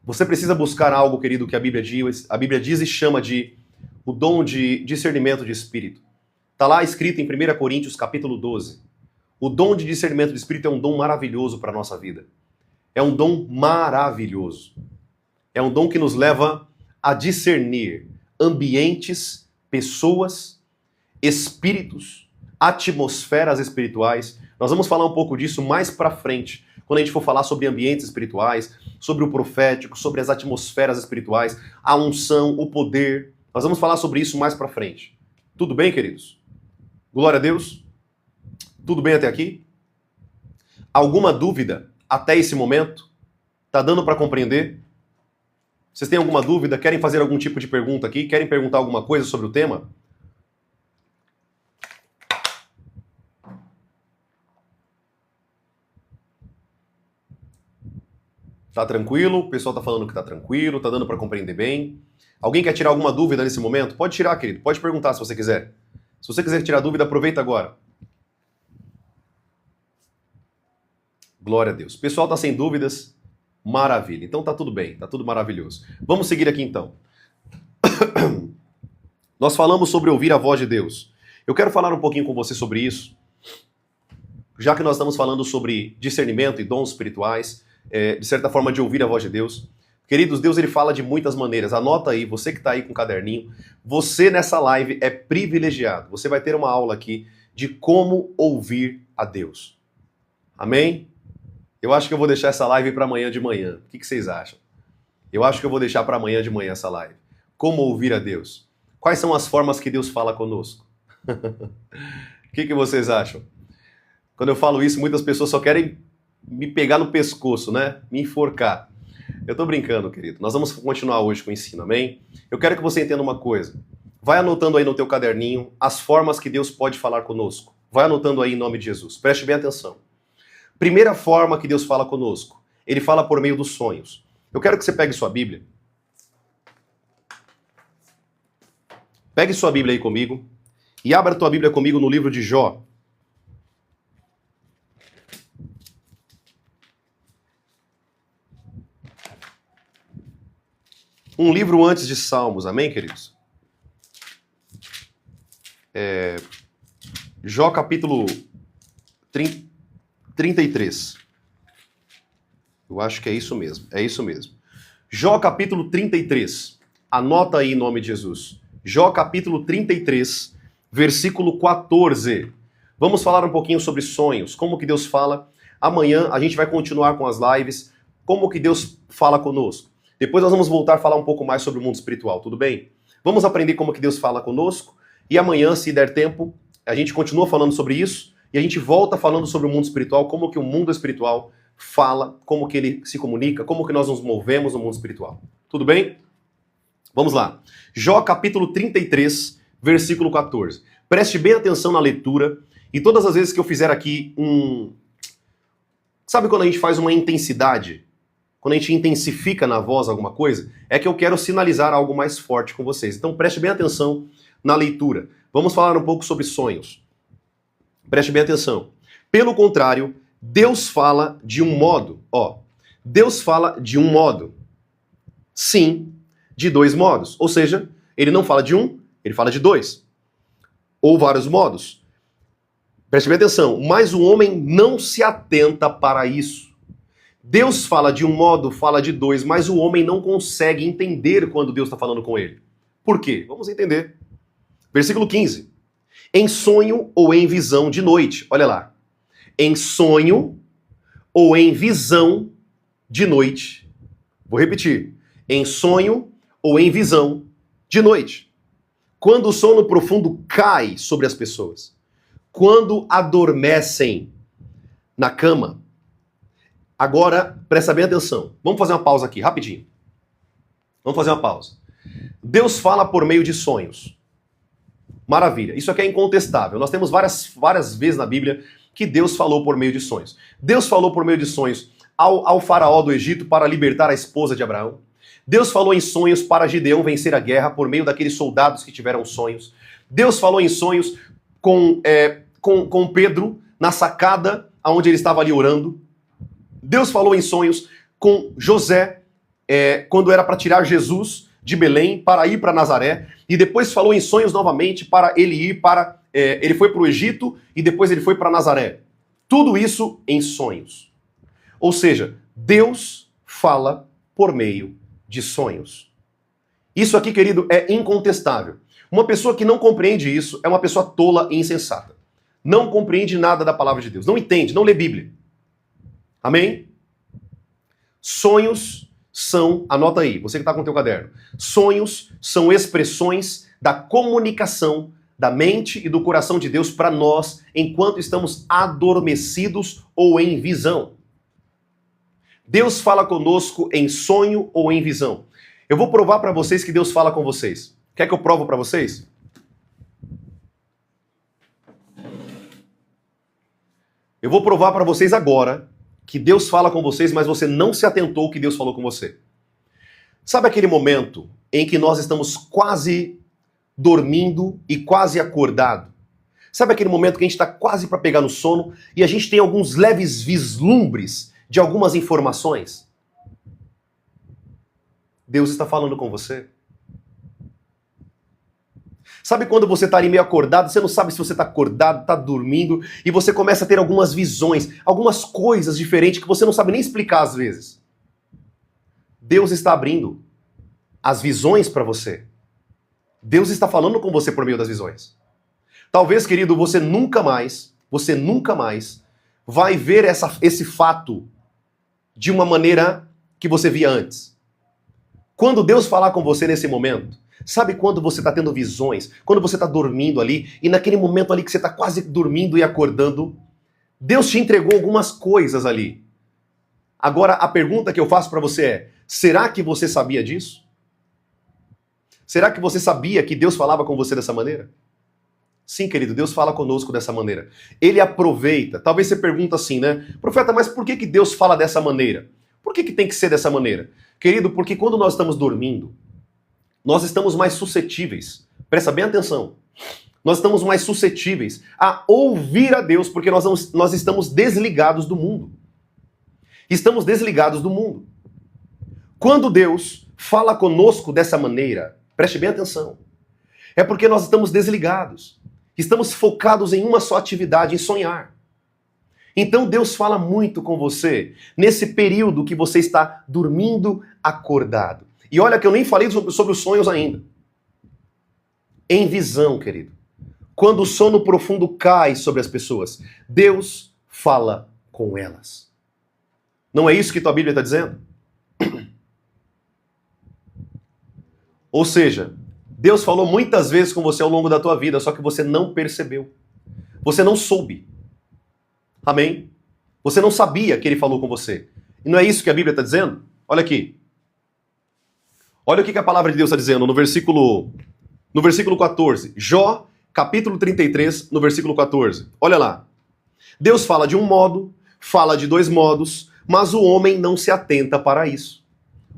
Você precisa buscar algo, querido, que a Bíblia diz e chama de o dom de discernimento de espírito. Está lá escrito em 1 Coríntios capítulo 12. O dom de discernimento de espírito é um dom maravilhoso para a nossa vida. É um dom maravilhoso. É um dom que nos leva a discernir ambientes, pessoas, espíritos, atmosferas espirituais. Nós vamos falar um pouco disso mais para frente, quando a gente for falar sobre ambientes espirituais, sobre o profético, sobre as atmosferas espirituais, a unção, o poder. Nós vamos falar sobre isso mais para frente. Tudo bem, queridos? Glória a Deus. Tudo bem até aqui? Alguma dúvida até esse momento? Tá dando para compreender? Vocês têm alguma dúvida? Querem fazer algum tipo de pergunta aqui? Querem perguntar alguma coisa sobre o tema? Tá tranquilo? O pessoal tá falando que tá tranquilo, tá dando para compreender bem. Alguém quer tirar alguma dúvida nesse momento? Pode tirar, querido. Pode perguntar se você quiser. Se você quiser tirar dúvida, aproveita agora. Glória a Deus. O pessoal tá sem dúvidas? Maravilha. Então tá tudo bem, tá tudo maravilhoso. Vamos seguir aqui então. Nós falamos sobre ouvir a voz de Deus. Eu quero falar um pouquinho com você sobre isso, já que nós estamos falando sobre discernimento e dons espirituais, de certa forma de ouvir a voz de Deus. Queridos, Deus ele fala de muitas maneiras. Anota aí, você que está aí com o caderninho, você nessa live é privilegiado. Você vai ter uma aula aqui de como ouvir a Deus. Amém? Eu acho que eu vou deixar essa live para amanhã de manhã. O que vocês acham? Eu acho que eu vou deixar para amanhã de manhã essa live. Como ouvir a Deus? Quais são as formas que Deus fala conosco? O que vocês acham? Quando eu falo isso, muitas pessoas só querem me pegar no pescoço, né? Me enforcar. Eu tô brincando, querido. Nós vamos continuar hoje com o ensino, amém? Eu quero que você entenda uma coisa. Vai anotando aí no teu caderninho as formas que Deus pode falar conosco. Vai anotando aí em nome de Jesus. Preste bem atenção. Primeira forma que Deus fala conosco. Ele fala por meio dos sonhos. Eu quero que você pegue sua Bíblia. Pegue sua Bíblia aí comigo. E abra tua Bíblia comigo no livro de Jó. Um livro antes de Salmos, amém, queridos? Jó capítulo 33. Eu acho que é isso mesmo, é isso mesmo. Jó capítulo 33. Anota aí em nome de Jesus. Jó capítulo 33, versículo 14. Vamos falar um pouquinho sobre sonhos, como que Deus fala. Amanhã a gente vai continuar com as lives, como que Deus fala conosco. Depois nós vamos voltar a falar um pouco mais sobre o mundo espiritual, tudo bem? Vamos aprender como que Deus fala conosco e amanhã, se der tempo, a gente continua falando sobre isso e a gente volta falando sobre o mundo espiritual, como que o mundo espiritual fala, como que ele se comunica, como que nós nos movemos no mundo espiritual. Tudo bem? Vamos lá. Jó capítulo 33, versículo 14. Preste bem atenção na leitura e todas as vezes que eu fizer aqui Sabe quando a gente faz uma intensidade? Quando a gente intensifica na voz alguma coisa, é que eu quero sinalizar algo mais forte com vocês. Então preste bem atenção na leitura. Vamos falar um pouco sobre sonhos. Preste bem atenção. Pelo contrário, Deus fala de um modo. Deus fala de um modo. Sim, de dois modos. Ou seja, ele não fala de um, ele fala de dois. Ou vários modos. Preste bem atenção. Mas o homem não se atenta para isso. Deus fala de um modo, fala de dois, mas o homem não consegue entender quando Deus está falando com ele. Por quê? Vamos entender. Versículo 15. Em sonho ou em visão de noite. Olha lá. Em sonho ou em visão de noite. Vou repetir. Em sonho ou em visão de noite. Quando o sono profundo cai sobre as pessoas. Quando adormecem na cama. Agora, presta bem atenção. Vamos fazer uma pausa aqui, rapidinho. Vamos fazer uma pausa. Deus fala por meio de sonhos. Maravilha. Isso aqui é incontestável. Nós temos várias vezes na Bíblia que Deus falou por meio de sonhos. Deus falou por meio de sonhos ao faraó do Egito para libertar a esposa de Abraão. Deus falou em sonhos para Gideão vencer a guerra por meio daqueles soldados que tiveram sonhos. Deus falou em sonhos com Pedro na sacada onde ele estava ali orando. Deus falou em sonhos com José quando era para tirar Jesus de Belém para ir para Nazaré. E depois falou em sonhos novamente para ele ir para... ele foi para o Egito e depois ele foi para Nazaré. Tudo isso em sonhos. Ou seja, Deus fala por meio de sonhos. Isso aqui, querido, é incontestável. Uma pessoa que não compreende isso é uma pessoa tola e insensata. Não compreende nada da palavra de Deus. Não entende, não lê Bíblia. Amém? Sonhos são, anota aí, você que está com o teu caderno. Sonhos são expressões da comunicação da mente e do coração de Deus para nós enquanto estamos adormecidos ou em visão. Deus fala conosco em sonho ou em visão. Eu vou provar para vocês que Deus fala com vocês. Quer que eu provo para vocês? Eu vou provar para vocês agora que Deus fala com vocês, mas você não se atentou ao que Deus falou com você. Sabe aquele momento em que nós estamos quase dormindo e quase acordado? Sabe aquele momento que a gente está quase para pegar no sono e a gente tem alguns leves vislumbres de algumas informações? Deus está falando com você. Sabe quando você está ali meio acordado, você não sabe se você está acordado, está dormindo, e você começa a ter algumas visões, algumas coisas diferentes que você não sabe nem explicar às vezes. Deus está abrindo as visões para você. Deus está falando com você por meio das visões. Talvez, querido, você nunca mais vai ver esse fato de uma maneira que você via antes. Quando Deus falar com você nesse momento, sabe quando você está tendo visões, quando você está dormindo ali, e naquele momento ali que você está quase dormindo e acordando, Deus te entregou algumas coisas ali. Agora, a pergunta que eu faço para você é, será que você sabia disso? Será que você sabia que Deus falava com você dessa maneira? Sim, querido, Deus fala conosco dessa maneira. Ele aproveita. Talvez você pergunta assim, né? Profeta, mas por que Deus fala dessa maneira? Por que tem que ser dessa maneira? Querido, porque quando nós estamos dormindo, nós estamos mais suscetíveis. Presta bem atenção. Nós estamos mais suscetíveis a ouvir a Deus, porque nós estamos desligados do mundo. Estamos desligados do mundo. Quando Deus fala conosco dessa maneira, preste bem atenção, é porque nós estamos desligados. Estamos focados em uma só atividade, em sonhar. Então Deus fala muito com você nesse período que você está dormindo acordado. E olha que eu nem falei sobre os sonhos ainda. Em visão, querido. Quando o sono profundo cai sobre as pessoas, Deus fala com elas. Não é isso que tua Bíblia está dizendo? Ou seja, Deus falou muitas vezes com você ao longo da tua vida, só que você não percebeu. Você não soube. Amém? Você não sabia que Ele falou com você. E não é isso que a Bíblia está dizendo? Olha aqui. Olha o que a palavra de Deus está dizendo no versículo 14. Jó, capítulo 33, no versículo 14. Olha lá. Deus fala de um modo, fala de dois modos, mas o homem não se atenta para isso.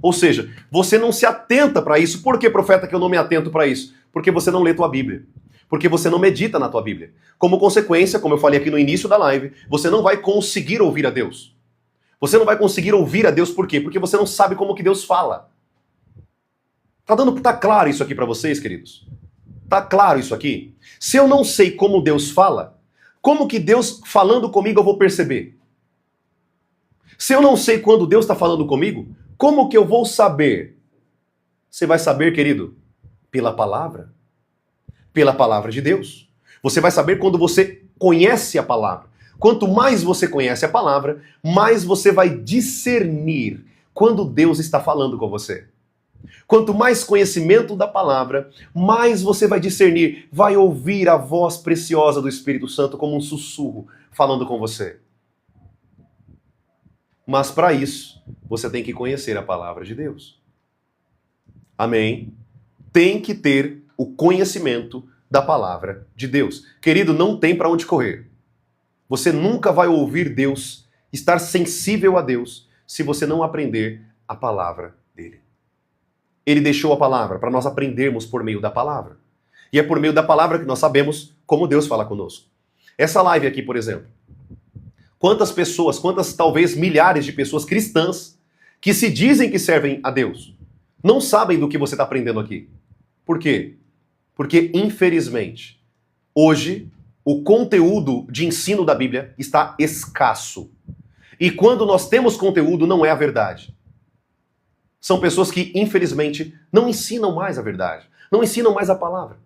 Ou seja, você não se atenta para isso. Por que, profeta, que eu não me atento para isso? Porque você não lê tua Bíblia. Porque você não medita na tua Bíblia. Como consequência, como eu falei aqui no início da live, você não vai conseguir ouvir a Deus. Você não vai conseguir ouvir a Deus por quê? Porque você não sabe como que Deus fala. Tá claro isso aqui para vocês, queridos? Tá claro isso aqui? Se eu não sei como Deus fala, como que Deus falando comigo eu vou perceber? Se eu não sei quando Deus está falando comigo, como que eu vou saber? Você vai saber, querido, pela palavra. Pela palavra de Deus. Você vai saber quando você conhece a palavra. Quanto mais você conhece a palavra, mais você vai discernir quando Deus está falando com você. Quanto mais conhecimento da palavra, mais você vai discernir, vai ouvir a voz preciosa do Espírito Santo como um sussurro falando com você. Mas para isso, você tem que conhecer a palavra de Deus. Amém? Tem que ter o conhecimento da palavra de Deus. Querido, não tem para onde correr. Você nunca vai ouvir Deus, estar sensível a Deus, se você não aprender a palavra dele. Ele deixou a palavra para nós aprendermos por meio da palavra. E é por meio da palavra que nós sabemos como Deus fala conosco. Essa live aqui, por exemplo. Quantas pessoas, quantas talvez milhares de pessoas cristãs que se dizem que servem a Deus, não sabem do que você está aprendendo aqui. Por quê? Porque, infelizmente, hoje, o conteúdo de ensino da Bíblia está escasso. E quando nós temos conteúdo, não é a verdade. São pessoas que, infelizmente, não ensinam mais a verdade. Não ensinam mais a palavra.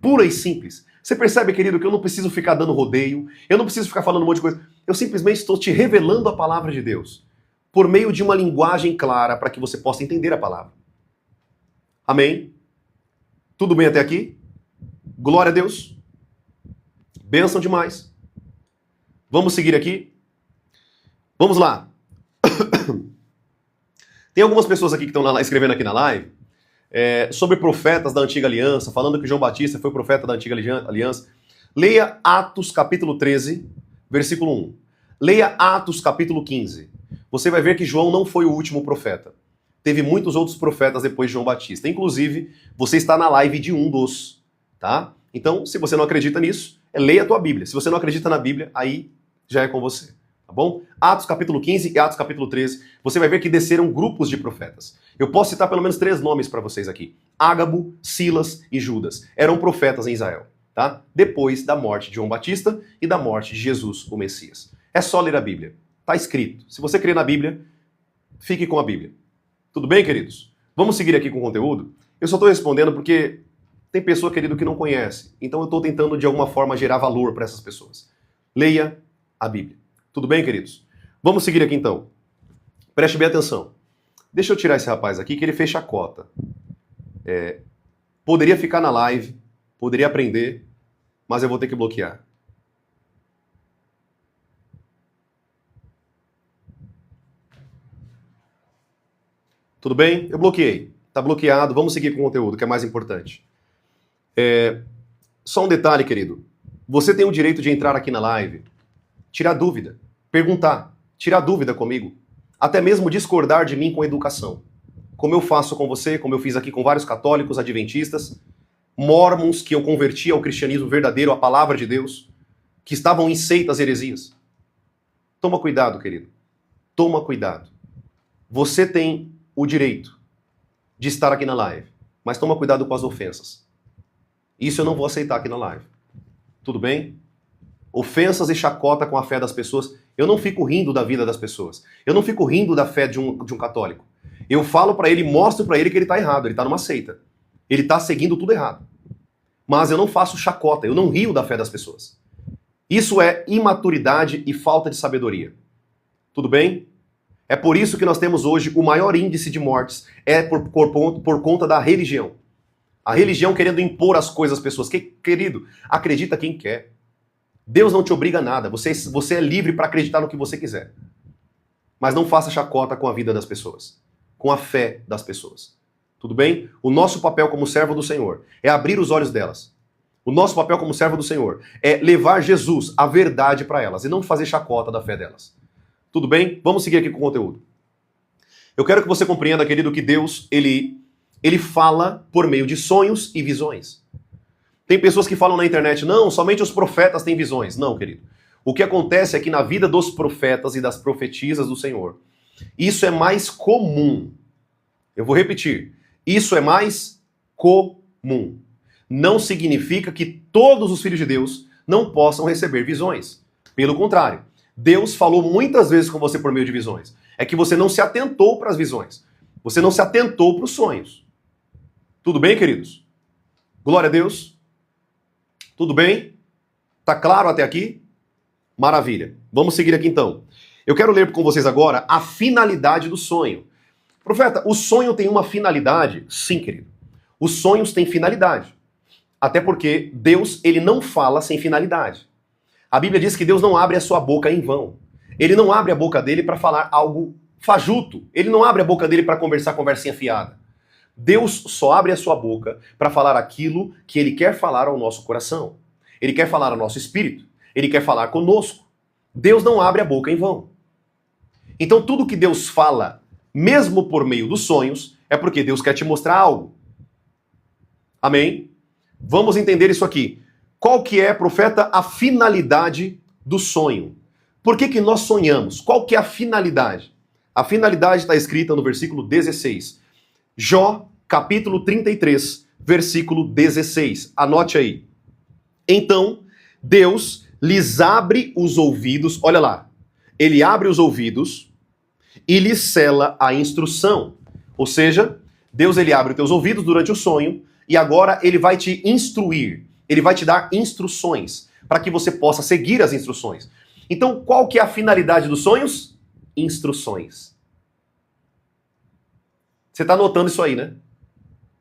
Pura e simples. Você percebe, querido, que eu não preciso ficar dando rodeio, eu não preciso ficar falando um monte de coisa. Eu simplesmente estou te revelando a palavra de Deus, por meio de uma linguagem clara, para que você possa entender a palavra. Amém? Tudo bem até aqui? Glória a Deus. Bênção demais. Vamos seguir aqui? Vamos lá. Tem algumas pessoas aqui que estão escrevendo aqui na live sobre profetas da Antiga Aliança, falando que João Batista foi profeta da Antiga Aliança. Leia Atos capítulo 13, versículo 1. Leia Atos capítulo 15. Você vai ver que João não foi o último profeta. Teve muitos outros profetas depois de João Batista. Inclusive, você está na live de um dos, tá? Então, se você não acredita nisso, leia a tua Bíblia. Se você não acredita na Bíblia, aí já é com você, tá bom? Atos capítulo 15 e Atos capítulo 13, você vai ver que desceram grupos de profetas. Eu posso citar pelo menos 3 nomes para vocês aqui. Ágabo, Silas e Judas. Eram profetas em Israel, tá? Depois da morte de João Batista e da morte de Jesus, o Messias. É só ler a Bíblia. Tá escrito. Se você crê na Bíblia, fique com a Bíblia. Tudo bem, queridos? Vamos seguir aqui com o conteúdo? Eu só estou respondendo porque tem pessoa, querido, que não conhece. Então eu estou tentando, de alguma forma, gerar valor para essas pessoas. Leia a Bíblia. Tudo bem, queridos? Vamos seguir aqui, então. Preste bem atenção. Deixa eu tirar esse rapaz aqui, que ele fez chacota. Poderia ficar na live, poderia aprender, mas eu vou ter que bloquear. Tudo bem? Eu bloqueei. Tá bloqueado. Vamos seguir com o conteúdo, que é mais importante. Só um detalhe, querido. Você tem o direito de entrar aqui na live, tirar dúvida, perguntar, tirar dúvida comigo, até mesmo discordar de mim com educação. Como eu faço com você, como eu fiz aqui com vários católicos, adventistas, mórmons que eu converti ao cristianismo verdadeiro, à palavra de Deus, que estavam em seitas heresias. Toma cuidado, querido. Toma cuidado. Você tem o direito de estar aqui na live, mas toma cuidado com as ofensas. Isso eu não vou aceitar aqui na live. Tudo bem? Ofensas e chacota com a fé das pessoas. Eu não fico rindo da vida das pessoas. Eu não fico rindo da fé de um católico. Eu falo pra ele, mostro pra ele que ele tá errado, ele tá numa seita. Ele tá seguindo tudo errado. Mas eu não faço chacota, eu não rio da fé das pessoas. Isso é imaturidade e falta de sabedoria. Tudo bem? É por isso que nós temos hoje o maior índice de mortes, por conta da religião. A religião querendo impor as coisas às pessoas. Querido, acredita quem quer. Deus não te obriga a nada. Você é livre para acreditar no que você quiser. Mas não faça chacota com a vida das pessoas. Com a fé das pessoas. Tudo bem? O nosso papel como servo do Senhor é abrir os olhos delas. O nosso papel como servo do Senhor é levar Jesus, a verdade, para elas. E não fazer chacota da fé delas. Tudo bem? Vamos seguir aqui com o conteúdo. Eu quero que você compreenda, querido, que Deus, ele fala por meio de sonhos e visões. Tem pessoas que falam na internet, não, somente os profetas têm visões. Não, querido. O que acontece é que na vida dos profetas e das profetisas do Senhor, isso é mais comum. Eu vou repetir. Isso é mais comum. Não significa que todos os filhos de Deus não possam receber visões. Pelo contrário. Deus falou muitas vezes com você por meio de visões. É que você não se atentou para as visões. Você não se atentou para os sonhos. Tudo bem, queridos? Glória a Deus. Tudo bem? Tá claro até aqui? Maravilha. Vamos seguir aqui então. Eu quero ler com vocês agora a finalidade do sonho. Profeta, o sonho tem uma finalidade? Sim, querido. Os sonhos têm finalidade. Até porque Deus, ele não fala sem finalidade. A Bíblia diz que Deus não abre a sua boca em vão. Ele não abre a boca dele para falar algo fajuto. Ele não abre a boca dele para conversar conversinha fiada. Deus só abre a sua boca para falar aquilo que ele quer falar ao nosso coração. Ele quer falar ao nosso espírito. Ele quer falar conosco. Deus não abre a boca em vão. Então tudo que Deus fala, mesmo por meio dos sonhos, é porque Deus quer te mostrar algo. Amém? Vamos entender isso aqui. Qual que é, profeta, a finalidade do sonho? Por que nós sonhamos? Qual que é a finalidade? A finalidade está escrita no versículo 16. Jó, capítulo 33, versículo 16. Anote aí. Então, Deus lhes abre os ouvidos, olha lá. Ele abre os ouvidos e lhes sela a instrução. Ou seja, Deus ele abre os teus ouvidos durante o sonho e agora ele vai te instruir. Ele vai te dar instruções para que você possa seguir as instruções. Então, qual que é a finalidade dos sonhos? Instruções. Você está anotando isso aí, né?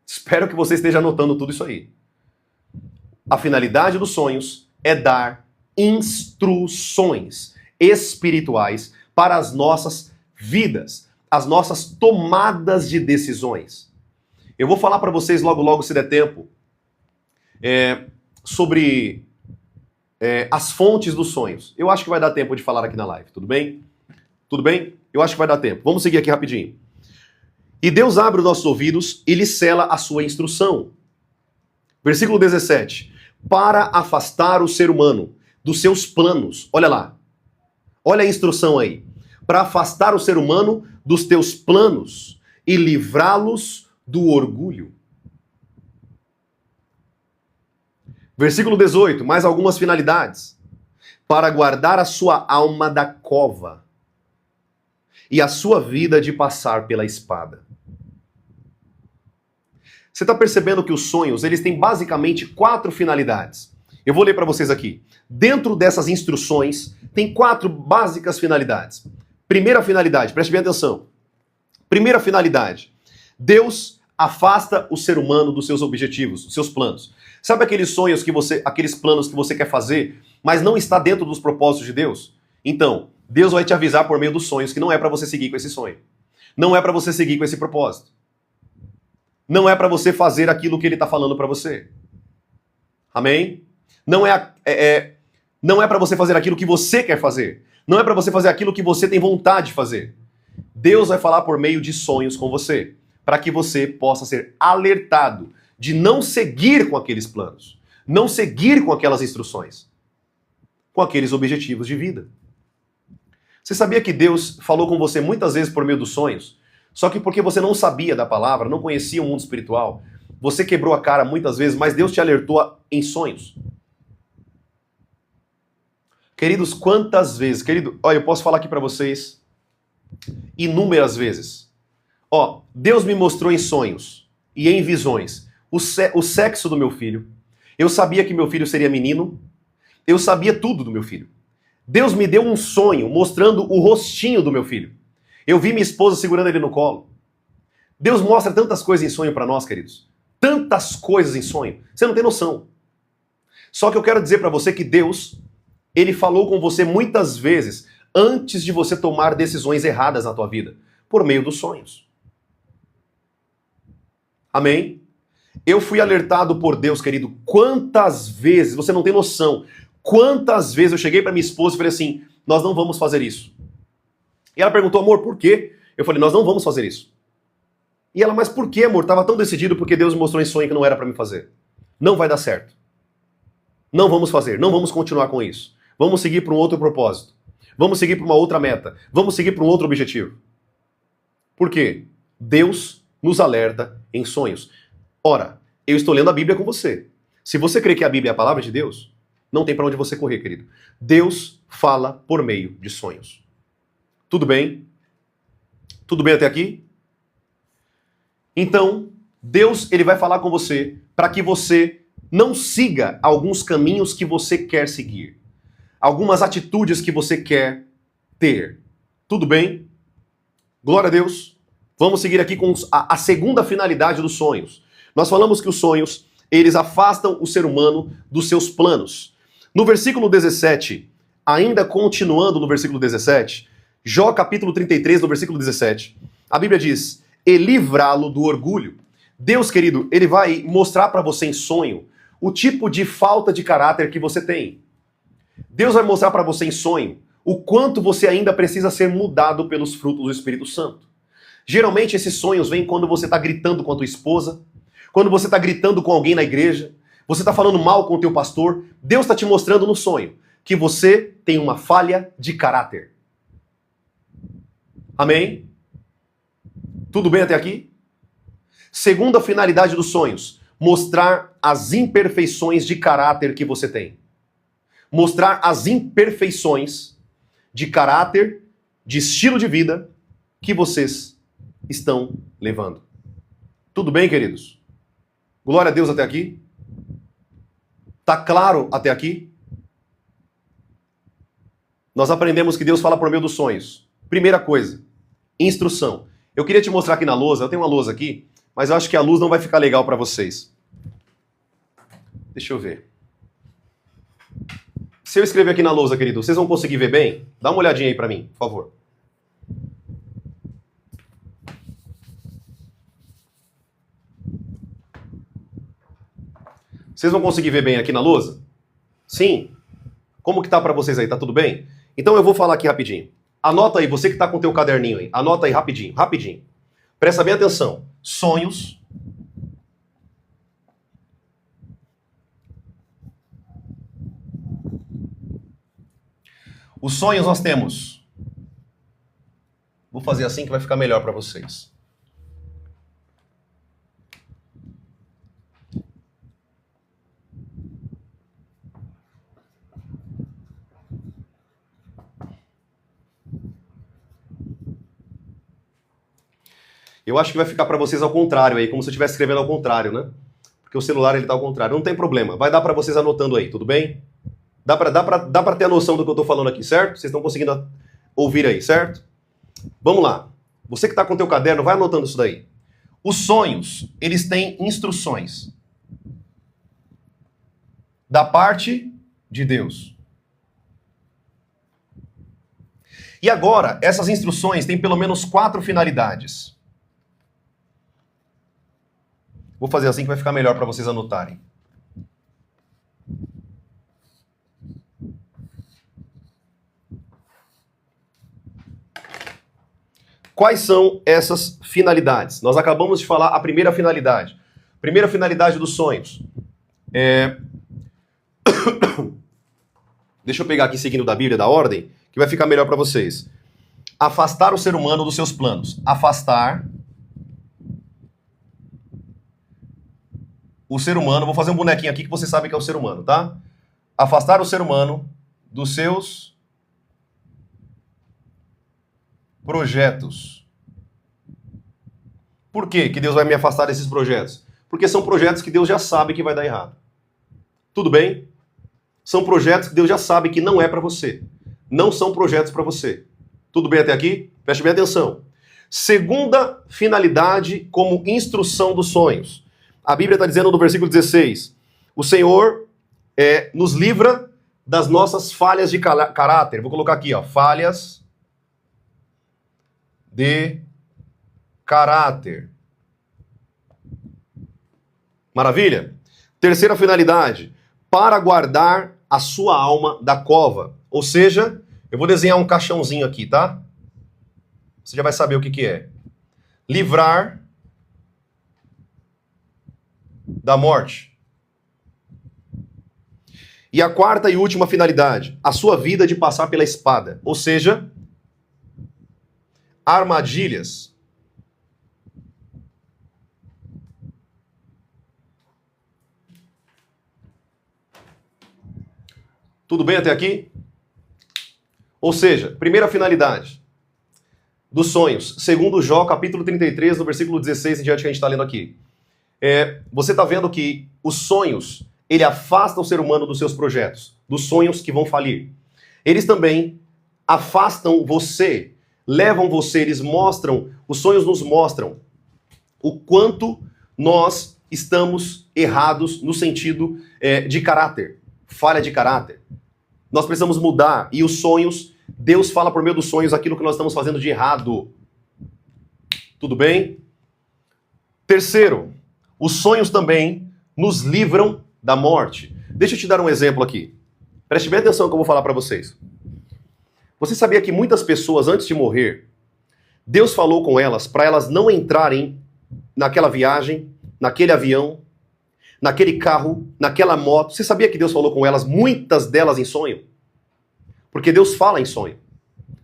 Espero que você esteja anotando tudo isso aí. A finalidade dos sonhos é dar instruções espirituais para as nossas vidas, as nossas tomadas de decisões. Eu vou falar para vocês logo, se der tempo, sobre as fontes dos sonhos. Eu acho que vai dar tempo de falar aqui na live, tudo bem? Tudo bem? Eu acho que vai dar tempo. Vamos seguir aqui rapidinho. E Deus abre os nossos ouvidos e lhe sela a sua instrução. Versículo 17. Para afastar o ser humano dos seus planos. Olha lá. Olha a instrução aí. Para afastar o ser humano dos teus planos e livrá-los do orgulho. Versículo 18, mais algumas finalidades. Para guardar a sua alma da cova e a sua vida de passar pela espada. Você está percebendo que os sonhos, eles têm basicamente 4 finalidades. Eu vou ler para vocês aqui. Dentro dessas instruções, tem 4 básicas finalidades. Primeira finalidade, preste bem atenção. Primeira finalidade, Deus afasta o ser humano dos seus objetivos, dos seus planos. Sabe aqueles sonhos aqueles planos que você quer fazer, mas não está dentro dos propósitos de Deus? Então, Deus vai te avisar por meio dos sonhos que não é para você seguir com esse sonho. Não é para você seguir com esse propósito. Não é para você fazer aquilo que Ele está falando para você. Amém? Não é para você fazer aquilo que você quer fazer. Não é para você fazer aquilo que você tem vontade de fazer. Deus vai falar por meio de sonhos com você, para que você possa ser alertado de não seguir com aqueles planos, não seguir com aquelas instruções, com aqueles objetivos de vida. Você sabia que Deus falou com você muitas vezes por meio dos sonhos? Só que porque você não sabia da palavra, não conhecia o mundo espiritual, você quebrou a cara muitas vezes, mas Deus te alertou em sonhos. Queridos, quantas vezes? Olha, eu posso falar aqui para vocês inúmeras vezes. Deus me mostrou em sonhos e em visões o sexo do meu filho. Eu sabia que meu filho seria menino. Eu sabia tudo do meu filho. Deus me deu um sonho mostrando o rostinho do meu filho. Eu vi minha esposa segurando ele no colo. Deus mostra tantas coisas em sonho para nós, queridos. Tantas coisas em sonho. Você não tem noção. Só que eu quero dizer para você que Deus, Ele falou com você muitas vezes antes de você tomar decisões erradas na tua vida, por meio dos sonhos. Amém? Eu fui alertado por Deus, querido, quantas vezes, você não tem noção, quantas vezes eu cheguei para minha esposa e falei assim, nós não vamos fazer isso. E ela perguntou, amor, por quê? Eu falei, nós não vamos fazer isso. E ela, mas por quê, amor? Estava tão decidido porque Deus me mostrou em sonho que não era para me fazer. Não vai dar certo. Não vamos fazer, não vamos continuar com isso. Vamos seguir para um outro propósito. Vamos seguir para uma outra meta. Vamos seguir para um outro objetivo. Por quê? Deus nos alerta em sonhos. Ora, eu estou lendo a Bíblia com você. Se você crê que a Bíblia é a palavra de Deus, não tem para onde você correr, querido. Deus fala por meio de sonhos. Tudo bem? Tudo bem até aqui? Então, Deus ele vai falar com você para que você não siga alguns caminhos que você quer seguir. Algumas atitudes que você quer ter. Tudo bem? Glória a Deus. Vamos seguir aqui com a segunda finalidade dos sonhos. Nós falamos que os sonhos, eles afastam o ser humano dos seus planos. No versículo 17, ainda continuando no versículo 17, Jó capítulo 33, no versículo 17, a Bíblia diz, e livrá-lo do orgulho. Deus, querido, ele vai mostrar para você em sonho o tipo de falta de caráter que você tem. Deus vai mostrar para você em sonho o quanto você ainda precisa ser mudado pelos frutos do Espírito Santo. Geralmente esses sonhos vêm quando você está gritando com a tua esposa, quando você está gritando com alguém na igreja, você está falando mal com o teu pastor. Deus está te mostrando no sonho que você tem uma falha de caráter. Amém? Tudo bem até aqui? Segunda finalidade dos sonhos: mostrar as imperfeições de caráter que você tem. Mostrar as imperfeições de caráter, de estilo de vida que vocês estão levando. Tudo bem, queridos? Glória a Deus até aqui? Tá claro até aqui? Nós aprendemos que Deus fala por meio dos sonhos. Primeira coisa, instrução. Eu queria te mostrar aqui na lousa, eu tenho uma lousa aqui, mas eu acho que a luz não vai ficar legal para vocês. Deixa eu ver. Se eu escrever aqui na lousa, querido, vocês vão conseguir ver bem? Dá uma olhadinha aí para mim, por favor. Vocês vão conseguir ver bem aqui na lousa? Sim? Como que tá para vocês aí? Tá tudo bem? Então eu vou falar aqui rapidinho. Anota aí, você que tá com o teu caderninho aí. Anota aí rapidinho, rapidinho. Presta bem atenção. Sonhos. Os sonhos nós temos. Vou fazer assim que vai ficar melhor para vocês. Eu acho que vai ficar para vocês ao contrário aí, como se eu estivesse escrevendo ao contrário, né? Porque o celular ele tá ao contrário. Não tem problema. Vai dar para vocês anotando aí, tudo bem? Dá para ter a noção do que eu tô falando aqui, certo? Vocês estão conseguindo ouvir aí, certo? Vamos lá. Você que tá com o teu caderno, vai anotando isso daí. Os sonhos, eles têm instruções da parte de Deus. E agora, essas instruções têm pelo menos 4 finalidades. Vou fazer assim que vai ficar melhor para vocês anotarem. Quais são essas finalidades? Nós acabamos de falar a primeira finalidade. Primeira finalidade dos sonhos. Deixa eu pegar aqui seguindo da Bíblia, da ordem, que vai ficar melhor para vocês. Afastar o ser humano dos seus planos. Afastar o ser humano. Vou fazer um bonequinho aqui que você sabe que é o ser humano, tá? Afastar o ser humano dos seus projetos. Por quê que Deus vai me afastar desses projetos? Porque são projetos que Deus já sabe que vai dar errado. Tudo bem? São projetos que Deus já sabe que não é para você. Não são projetos para você. Tudo bem até aqui? Preste bem atenção. Segunda finalidade como instrução dos sonhos. A Bíblia está dizendo no versículo 16, o Senhor nos livra das nossas falhas de caráter. Vou colocar aqui, ó, falhas de caráter. Maravilha? Terceira finalidade, para guardar a sua alma da cova. Ou seja, eu vou desenhar um caixãozinho aqui, tá? Você já vai saber o que que é. Livrar da morte. E a quarta e última finalidade, a sua vida de passar pela espada. Ou seja, armadilhas. Tudo bem até aqui? Ou seja, primeira finalidade dos sonhos, segundo Jó, capítulo 33, no versículo 16 em diante que a gente está lendo aqui. Você está vendo que os sonhos, ele afasta o ser humano dos seus projetos, dos sonhos que vão falir. Eles também afastam você, levam você, eles mostram, os sonhos nos mostram o quanto nós estamos errados no sentido de caráter, falha de caráter. Nós precisamos mudar, e os sonhos, Deus fala por meio dos sonhos aquilo que nós estamos fazendo de errado. Tudo bem? Terceiro, os sonhos também nos livram da morte. Deixa eu te dar um exemplo aqui. Preste bem atenção no que eu vou falar para vocês. Você sabia que muitas pessoas, antes de morrer, Deus falou com elas para elas não entrarem naquela viagem, naquele avião, naquele carro, naquela moto? Você sabia que Deus falou com elas, muitas delas em sonho? Porque Deus fala em sonho,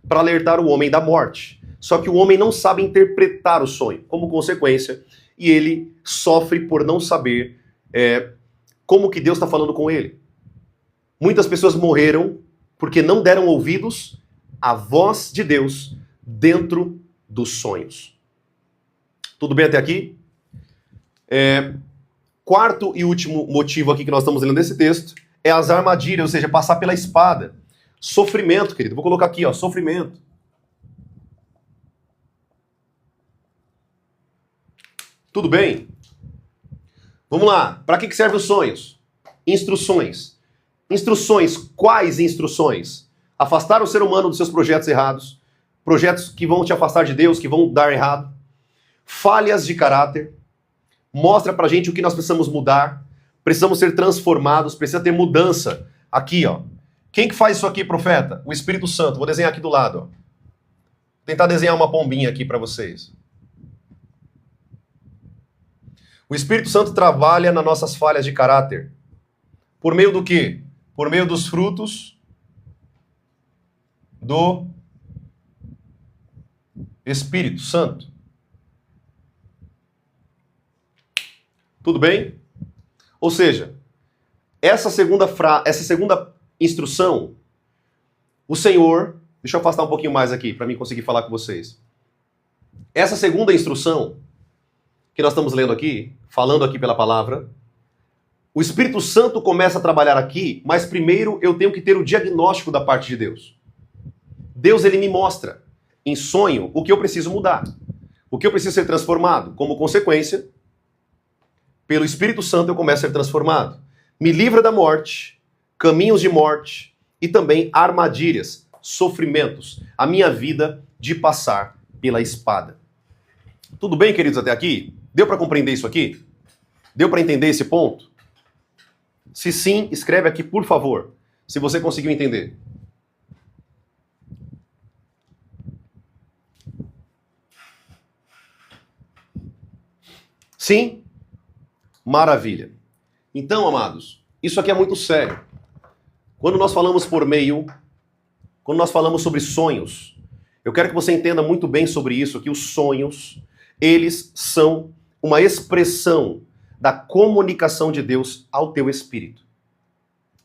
para alertar o homem da morte. Só que o homem não sabe interpretar o sonho, como consequência, e ele sofre por não saber como que Deus está falando com ele. Muitas pessoas morreram porque não deram ouvidos à voz de Deus dentro dos sonhos. Tudo bem até aqui? Quarto e último motivo aqui que nós estamos lendo nesse texto é as armadilhas, ou seja, passar pela espada. Sofrimento, querido. Vou colocar aqui, ó, sofrimento. Tudo bem? Vamos lá. Para que servem os sonhos? Instruções. Instruções. Quais instruções? Afastar o ser humano dos seus projetos errados. Projetos que vão te afastar de Deus, que vão dar errado. Falhas de caráter. Mostra pra gente o que nós precisamos mudar. Precisamos ser transformados. Precisa ter mudança. Aqui, ó. Quem que faz isso aqui, profeta? O Espírito Santo. Vou desenhar aqui do lado, ó. Vou tentar desenhar uma pombinha aqui para vocês. O Espírito Santo trabalha nas nossas falhas de caráter. Por meio do quê? Por meio dos frutos do Espírito Santo. Tudo bem? Ou seja, essa segunda instrução, o Senhor... Deixa eu afastar um pouquinho mais aqui, para mim conseguir falar com vocês. Essa segunda instrução que nós estamos lendo aqui, falando aqui pela palavra, o Espírito Santo começa a trabalhar aqui, mas primeiro eu tenho que ter o diagnóstico da parte de Deus. Deus, ele me mostra, em sonho, o que eu preciso mudar, o que eu preciso ser transformado. Como consequência, pelo Espírito Santo eu começo a ser transformado. Me livra da morte, caminhos de morte e também armadilhas, sofrimentos, a minha vida de passar pela espada. Tudo bem, queridos, até aqui? Deu para compreender isso aqui? Deu para entender esse ponto? Se sim, escreve aqui, por favor, se você conseguiu entender. Sim? Maravilha. Então, amados, isso aqui é muito sério. Quando nós falamos quando nós falamos sobre sonhos, eu quero que você entenda muito bem sobre isso, que os sonhos, eles são uma expressão da comunicação de Deus ao teu espírito.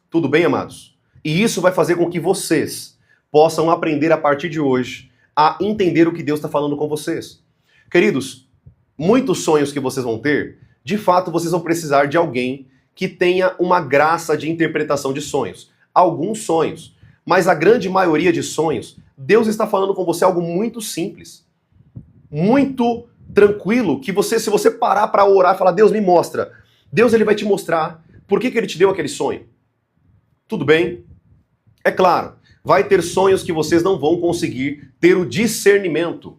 Tudo bem, amados? E isso vai fazer com que vocês possam aprender a partir de hoje a entender o que Deus está falando com vocês. Queridos, muitos sonhos que vocês vão ter, de fato vocês vão precisar de alguém que tenha uma graça de interpretação de sonhos. Alguns sonhos, mas a grande maioria de sonhos, Deus está falando com você algo muito simples, muito tranquilo, que você, se você parar para orar e falar, Deus me mostra, Deus ele vai te mostrar por que ele te deu aquele sonho. Tudo bem? É claro, vai ter sonhos que vocês não vão conseguir ter o discernimento.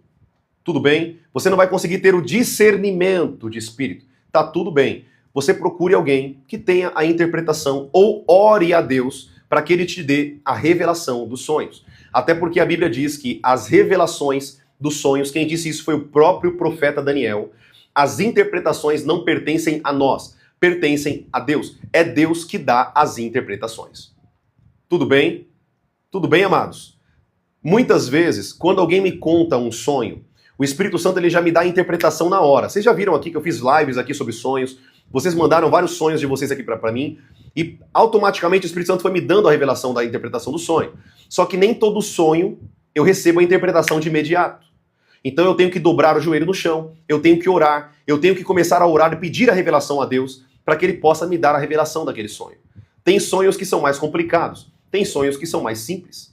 Tudo bem? Você não vai conseguir ter o discernimento de espírito. Tá tudo bem. Você procure alguém que tenha a interpretação ou ore a Deus para que ele te dê a revelação dos sonhos. Até porque a Bíblia diz que as revelações dos sonhos, quem disse isso foi o próprio profeta Daniel. As interpretações não pertencem a nós, pertencem a Deus. É Deus que dá as interpretações. Tudo bem? Tudo bem, amados? Muitas vezes, quando alguém me conta um sonho, o Espírito Santo ele já me dá a interpretação na hora. Vocês já viram aqui que eu fiz lives aqui sobre sonhos, vocês mandaram vários sonhos de vocês aqui para mim, e automaticamente o Espírito Santo foi me dando a revelação da interpretação do sonho. Só que nem todo sonho eu recebo a interpretação de imediato. Então eu tenho que dobrar o joelho no chão, eu tenho que orar, eu tenho que começar a orar e pedir a revelação a Deus para que ele possa me dar a revelação daquele sonho. Tem sonhos que são mais complicados, tem sonhos que são mais simples.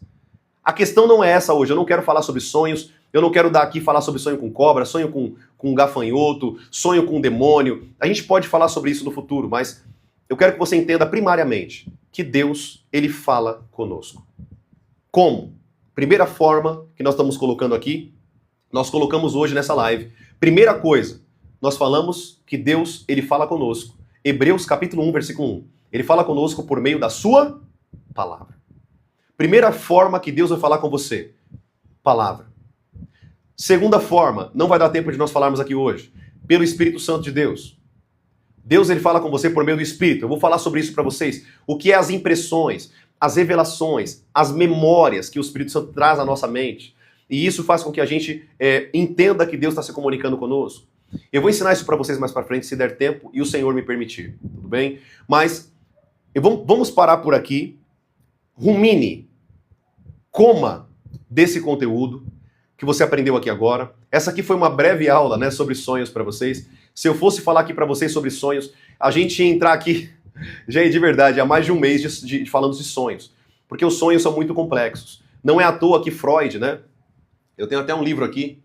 A questão não é essa hoje, eu não quero falar sobre sonhos, eu não quero dar aqui falar sobre sonho com cobra, sonho com gafanhoto, sonho com demônio. A gente pode falar sobre isso no futuro, mas eu quero que você entenda primariamente que Deus, ele fala conosco. Como? Primeira forma que nós estamos colocando aqui, nós colocamos hoje nessa live. Primeira coisa, nós falamos que Deus, ele fala conosco. Hebreus capítulo 1, versículo 1. Ele fala conosco por meio da sua palavra. Primeira forma que Deus vai falar com você, palavra. Segunda forma, não vai dar tempo de nós falarmos aqui hoje, pelo Espírito Santo de Deus. Deus, ele fala com você por meio do Espírito. Eu vou falar sobre isso para vocês. O que é as impressões, as revelações, as memórias que o Espírito Santo traz à nossa mente. E isso faz com que a gente entenda que Deus está se comunicando conosco. Eu vou ensinar isso para vocês mais para frente, se der tempo e o Senhor me permitir. Tudo bem? Mas vamos parar por aqui. Rumine, coma desse conteúdo que você aprendeu aqui agora. Essa aqui foi uma breve aula, né, sobre sonhos para vocês. Se eu fosse falar aqui para vocês sobre sonhos, a gente ia entrar aqui, gente, de verdade, há mais de um mês falando de sonhos. Porque os sonhos são muito complexos. Não é à toa que Freud, né? Eu tenho até um livro aqui.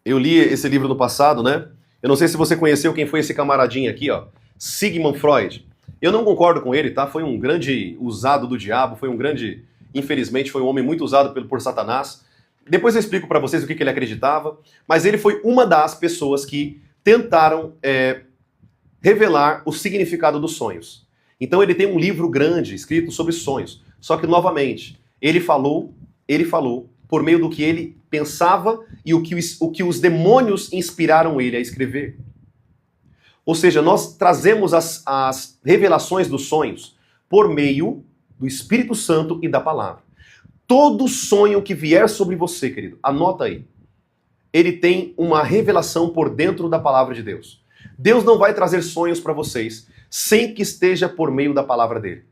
Eu li esse livro no passado, né? Eu não sei se você conheceu quem foi esse camaradinho aqui, ó. Sigmund Freud. Eu não concordo com ele, tá? Foi um grande usado do diabo, infelizmente, foi um homem muito usado por Satanás. Depois eu explico para vocês o que ele acreditava, mas ele foi uma das pessoas que tentaram revelar o significado dos sonhos. Então ele tem um livro grande escrito sobre sonhos. Só que, novamente, ele falou por meio do que ele pensava e o que os demônios inspiraram ele a escrever. Ou seja, nós trazemos as revelações dos sonhos por meio do Espírito Santo e da palavra. Todo sonho que vier sobre você, querido, anota aí. Ele tem uma revelação por dentro da palavra de Deus. Deus não vai trazer sonhos para vocês sem que esteja por meio da palavra dele.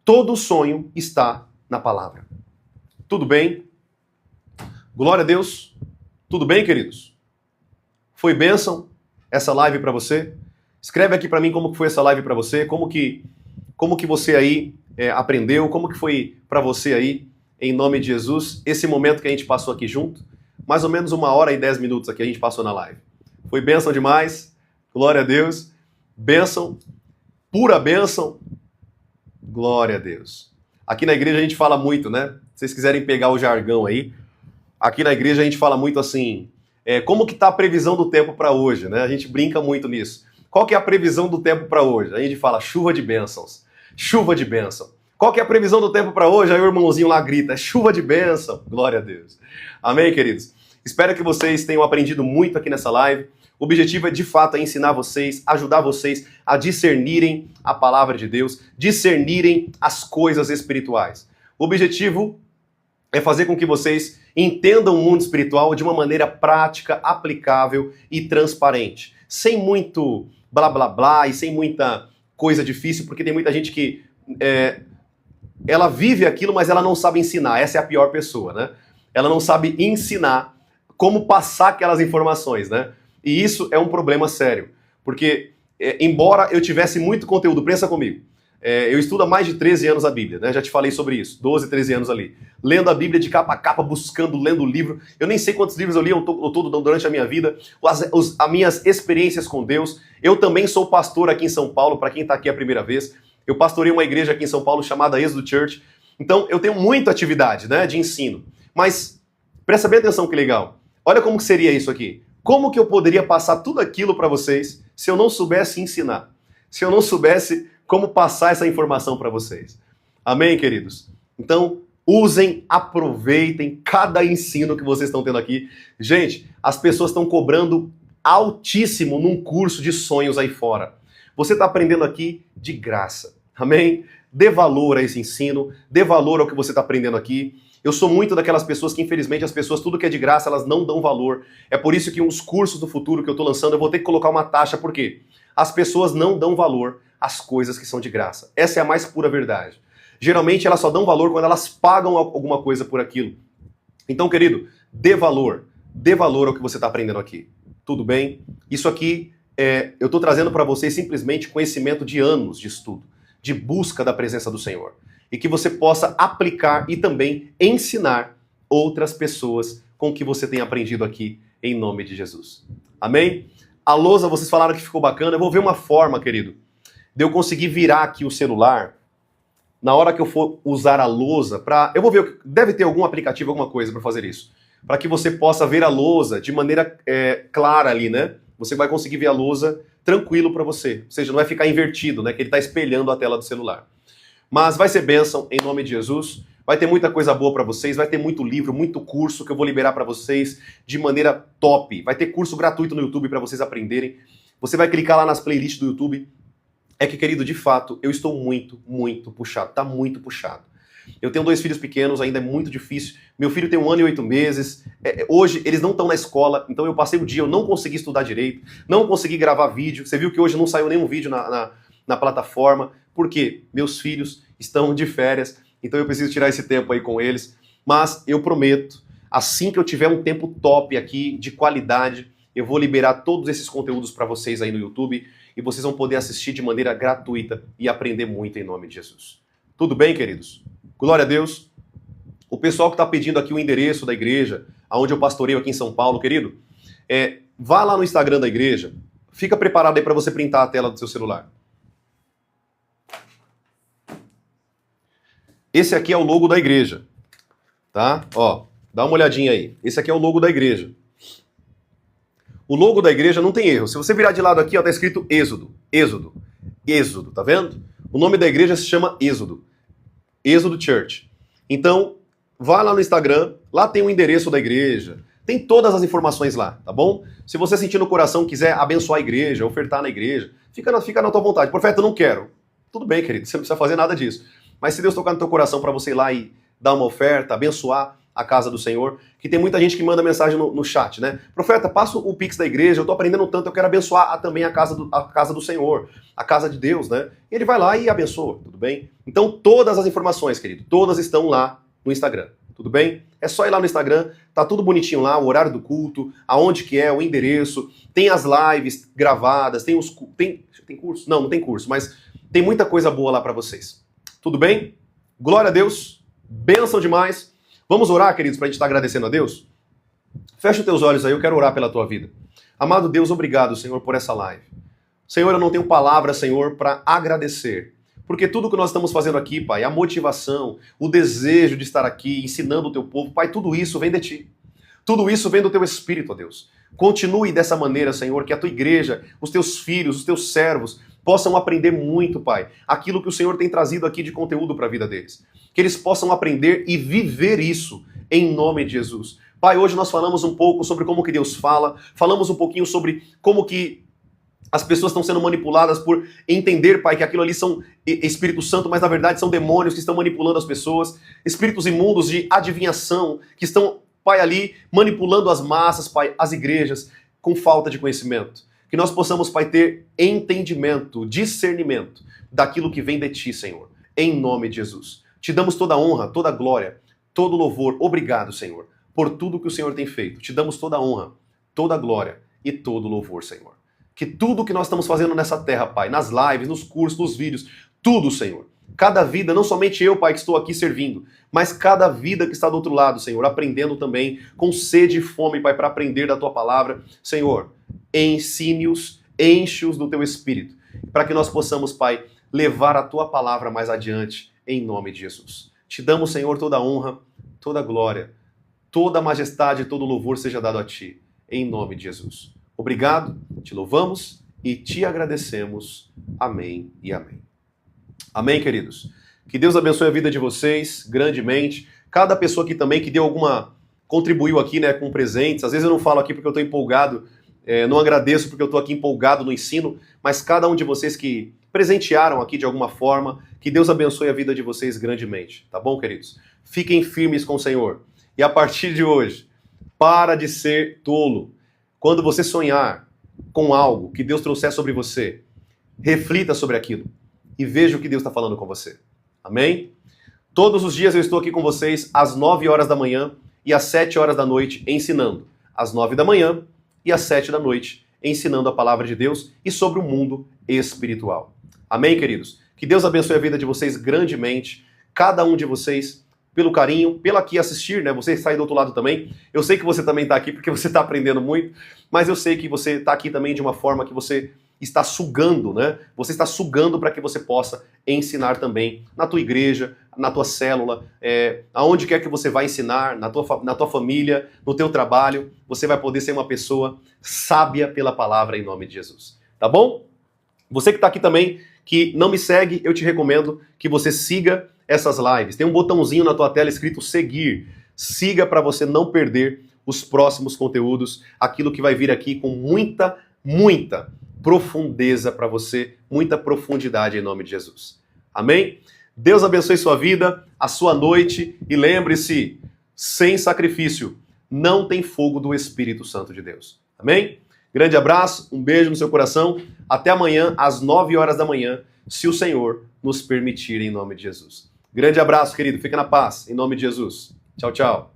Todo sonho está na palavra. Tudo bem? Glória a Deus. Tudo bem, queridos? Foi bênção essa live para você? Escreve aqui para mim como que foi essa live para você, como que você aí aprendeu, como que foi para você aí, em nome de Jesus, esse momento que a gente passou aqui junto. Mais ou menos 1h10 aqui a gente passou na live. Foi bênção demais, glória a Deus, bênção, pura bênção, glória a Deus. Aqui na igreja a gente fala muito, né? Se vocês quiserem pegar o jargão aí, aqui na igreja a gente fala muito assim, como que tá a previsão do tempo para hoje, né? A gente brinca muito nisso. Qual que é a previsão do tempo para hoje? A gente fala chuva de bênçãos, chuva de bênção. Qual que é a previsão do tempo para hoje? Aí o irmãozinho lá grita, chuva de bênção, glória a Deus. Amém, queridos? Espero que vocês tenham aprendido muito aqui nessa live. O objetivo é, de fato, ensinar vocês, ajudar vocês a discernirem a palavra de Deus, discernirem as coisas espirituais. O objetivo é fazer com que vocês entendam o mundo espiritual de uma maneira prática, aplicável e transparente. Sem muito blá blá blá e sem muita coisa difícil, porque tem muita gente que ela vive aquilo, mas ela não sabe ensinar. Essa é a pior pessoa, né? Ela não sabe ensinar como passar aquelas informações, né? E isso é um problema sério, porque embora eu tivesse muito conteúdo, pensa comigo, eu estudo há mais de 13 anos a Bíblia, né? Já te falei sobre isso, 12, 13 anos ali. Lendo a Bíblia de capa a capa, lendo o livro. Eu nem sei quantos livros eu li todo durante a minha vida, as minhas experiências com Deus. Eu também sou pastor aqui em São Paulo, para quem está aqui a primeira vez. Eu pastorei uma igreja aqui em São Paulo chamada Êxodo Church. Então eu tenho muita atividade, né, de ensino. Mas presta bem atenção que legal. Olha como que seria isso aqui. Como que eu poderia passar tudo aquilo para vocês se eu não soubesse ensinar? Se eu não soubesse como passar essa informação para vocês? Amém, queridos? Então, usem, aproveitem cada ensino que vocês estão tendo aqui. Gente, as pessoas estão cobrando altíssimo num curso de sonhos aí fora. Você está aprendendo aqui de graça. Amém? Dê valor a esse ensino, dê valor ao que você está aprendendo aqui. Eu sou muito daquelas pessoas que, infelizmente, as pessoas, tudo que é de graça, elas não dão valor. É por isso que uns cursos do futuro que eu estou lançando, eu vou ter que colocar uma taxa. Por quê? As pessoas não dão valor às coisas que são de graça. Essa é a mais pura verdade. Geralmente, elas só dão valor quando elas pagam alguma coisa por aquilo. Então, querido, dê valor ao que você está aprendendo aqui. Tudo bem? Isso aqui, eu estou trazendo para vocês simplesmente conhecimento de anos de estudo, de busca da presença do Senhor. E que você possa aplicar e também ensinar outras pessoas com o que você tem aprendido aqui, em nome de Jesus. Amém? A lousa, vocês falaram que ficou bacana. Eu vou ver uma forma, querido, de eu conseguir virar aqui o celular na hora que eu for usar a lousa para... Eu vou ver, deve ter algum aplicativo, alguma coisa para fazer isso. Para que você possa ver a lousa de maneira clara ali, né? Você vai conseguir ver a lousa tranquilo para você. Ou seja, não vai ficar invertido, né? Que ele está espelhando a tela do celular. Mas vai ser bênção em nome de Jesus. Vai ter muita coisa boa para vocês, vai ter muito livro, muito curso que eu vou liberar para vocês de maneira top. Vai ter curso gratuito no YouTube para vocês aprenderem. Você vai clicar lá nas playlists do YouTube. É que, querido, de fato, eu estou muito puxado. Tá muito puxado. Eu tenho 2 filhos pequenos, ainda é muito difícil. Meu filho tem 1 ano e 8 meses. Hoje, eles não estão na escola, então eu passei o dia, eu não consegui estudar direito, não consegui gravar vídeo. Você viu que hoje não saiu nenhum vídeo na plataforma, porque meus filhos estão de férias, então eu preciso tirar esse tempo aí com eles. Mas eu prometo, assim que eu tiver um tempo top aqui, de qualidade, eu vou liberar todos esses conteúdos para vocês aí no YouTube e vocês vão poder assistir de maneira gratuita e aprender muito em nome de Jesus. Tudo bem, queridos? Glória a Deus. O pessoal que está pedindo aqui o endereço da igreja, aonde eu pastoreio aqui em São Paulo, querido, vá lá no Instagram da igreja, fica preparado aí para você printar a tela do seu celular. Esse aqui é o logo da igreja, tá? Ó, dá uma olhadinha aí. Esse aqui é o logo da igreja. O logo da igreja não tem erro. Se você virar de lado aqui, ó, tá escrito Êxodo. Êxodo. Êxodo, tá vendo? O nome da igreja se chama Êxodo. Êxodo Church. Então, vá lá no Instagram, lá tem o endereço da igreja, tem todas as informações lá, tá bom? Se você sentir no coração, quiser abençoar a igreja, ofertar na igreja, fica na tua vontade. Profeta, eu não quero. Tudo bem, querido, você não precisa fazer nada disso. Mas se Deus tocar no teu coração para você ir lá e dar uma oferta, abençoar a casa do Senhor, que tem muita gente que manda mensagem no chat, né? Profeta, passa o Pix da igreja, eu tô aprendendo tanto, eu quero abençoar também a casa do Senhor, a casa de Deus, né? E ele vai lá e abençoa, tudo bem? Então todas as informações, querido, todas estão lá no Instagram, tudo bem? É só ir lá no Instagram, tá tudo bonitinho lá, o horário do culto, aonde que é, o endereço, tem as lives gravadas, tem curso? Não tem curso, mas tem muita coisa boa lá para vocês. Tudo bem? Glória a Deus, bênção demais. Vamos orar, queridos, para a gente estar agradecendo a Deus? Fecha os teus olhos aí, eu quero orar pela tua vida. Amado Deus, obrigado, Senhor, por essa live. Senhor, eu não tenho palavras, Senhor, para agradecer. Porque tudo que nós estamos fazendo aqui, Pai, a motivação, o desejo de estar aqui, ensinando o teu povo, Pai, tudo isso vem de Ti. Tudo isso vem do Teu Espírito, ó Deus. Continue dessa maneira, Senhor, que a Tua igreja, os Teus filhos, os Teus servos, possam aprender muito, Pai, aquilo que o Senhor tem trazido aqui de conteúdo para a vida deles. Que eles possam aprender e viver isso em nome de Jesus. Pai, hoje nós falamos um pouco sobre como que Deus fala, falamos um pouquinho sobre como que as pessoas estão sendo manipuladas por entender, Pai, que aquilo ali são Espírito Santo, mas na verdade são demônios que estão manipulando as pessoas, espíritos imundos de adivinhação, que estão, Pai, ali manipulando as massas, Pai, as igrejas, com falta de conhecimento. Que nós possamos, Pai, ter entendimento, discernimento daquilo que vem de Ti, Senhor, em nome de Jesus. Te damos toda a honra, toda a glória, todo o louvor. Obrigado, Senhor, por tudo que o Senhor tem feito. Te damos toda a honra, toda a glória e todo o louvor, Senhor. Que tudo que nós estamos fazendo nessa terra, Pai, nas lives, nos cursos, nos vídeos, tudo, Senhor. Cada vida, não somente eu, Pai, que estou aqui servindo, mas cada vida que está do outro lado, Senhor, aprendendo também, com sede e fome, Pai, para aprender da Tua palavra. Senhor, ensine-os, enche-os do Teu Espírito, para que nós possamos, Pai, levar a Tua palavra mais adiante, em nome de Jesus. Te damos, Senhor, toda a honra, toda a glória, toda a majestade e todo o louvor seja dado a Ti, em nome de Jesus. Obrigado, te louvamos e te agradecemos. Amém e amém. Amém, queridos? Que Deus abençoe a vida de vocês grandemente. Cada pessoa aqui também que deu contribuiu aqui, né, com presentes. Às vezes eu não falo aqui porque eu estou empolgado, não agradeço porque eu estou aqui empolgado no ensino, mas cada um de vocês que presentearam aqui de alguma forma, que Deus abençoe a vida de vocês grandemente. Tá bom, queridos? Fiquem firmes com o Senhor. E a partir de hoje, para de ser tolo. Quando você sonhar com algo que Deus trouxer sobre você, reflita sobre aquilo e veja o que Deus está falando com você. Amém? Todos os dias eu estou aqui com vocês às 9 horas da manhã e às 7 horas da noite ensinando. Às 9 da manhã e às 7 da noite ensinando a palavra de Deus e sobre o mundo espiritual. Amém, queridos? Que Deus abençoe a vida de vocês grandemente, cada um de vocês, pelo carinho, pelo aqui assistir, né? Você está aí do outro lado também. Eu sei que você também está aqui porque você está aprendendo muito, mas eu sei que você está aqui também de uma forma que você está sugando, né? Você está sugando para que você possa ensinar também na tua igreja, na tua célula, aonde quer que você vai ensinar, na tua família, no teu trabalho, você vai poder ser uma pessoa sábia pela palavra em nome de Jesus. tá bom? Você que está aqui também, que não me segue, eu te recomendo que você siga essas lives. Tem um botãozinho na tua tela escrito seguir. Siga para você não perder os próximos conteúdos, aquilo que vai vir aqui com muita profundeza para você, muita profundidade em nome de Jesus. Amém? Deus abençoe sua vida, a sua noite e lembre-se, sem sacrifício não tem fogo do Espírito Santo de Deus. Amém? Grande abraço, um beijo no seu coração. Até amanhã, às 9 horas da manhã, se o Senhor nos permitir, em nome de Jesus. Grande abraço, querido. Fica na paz, em nome de Jesus. Tchau, tchau.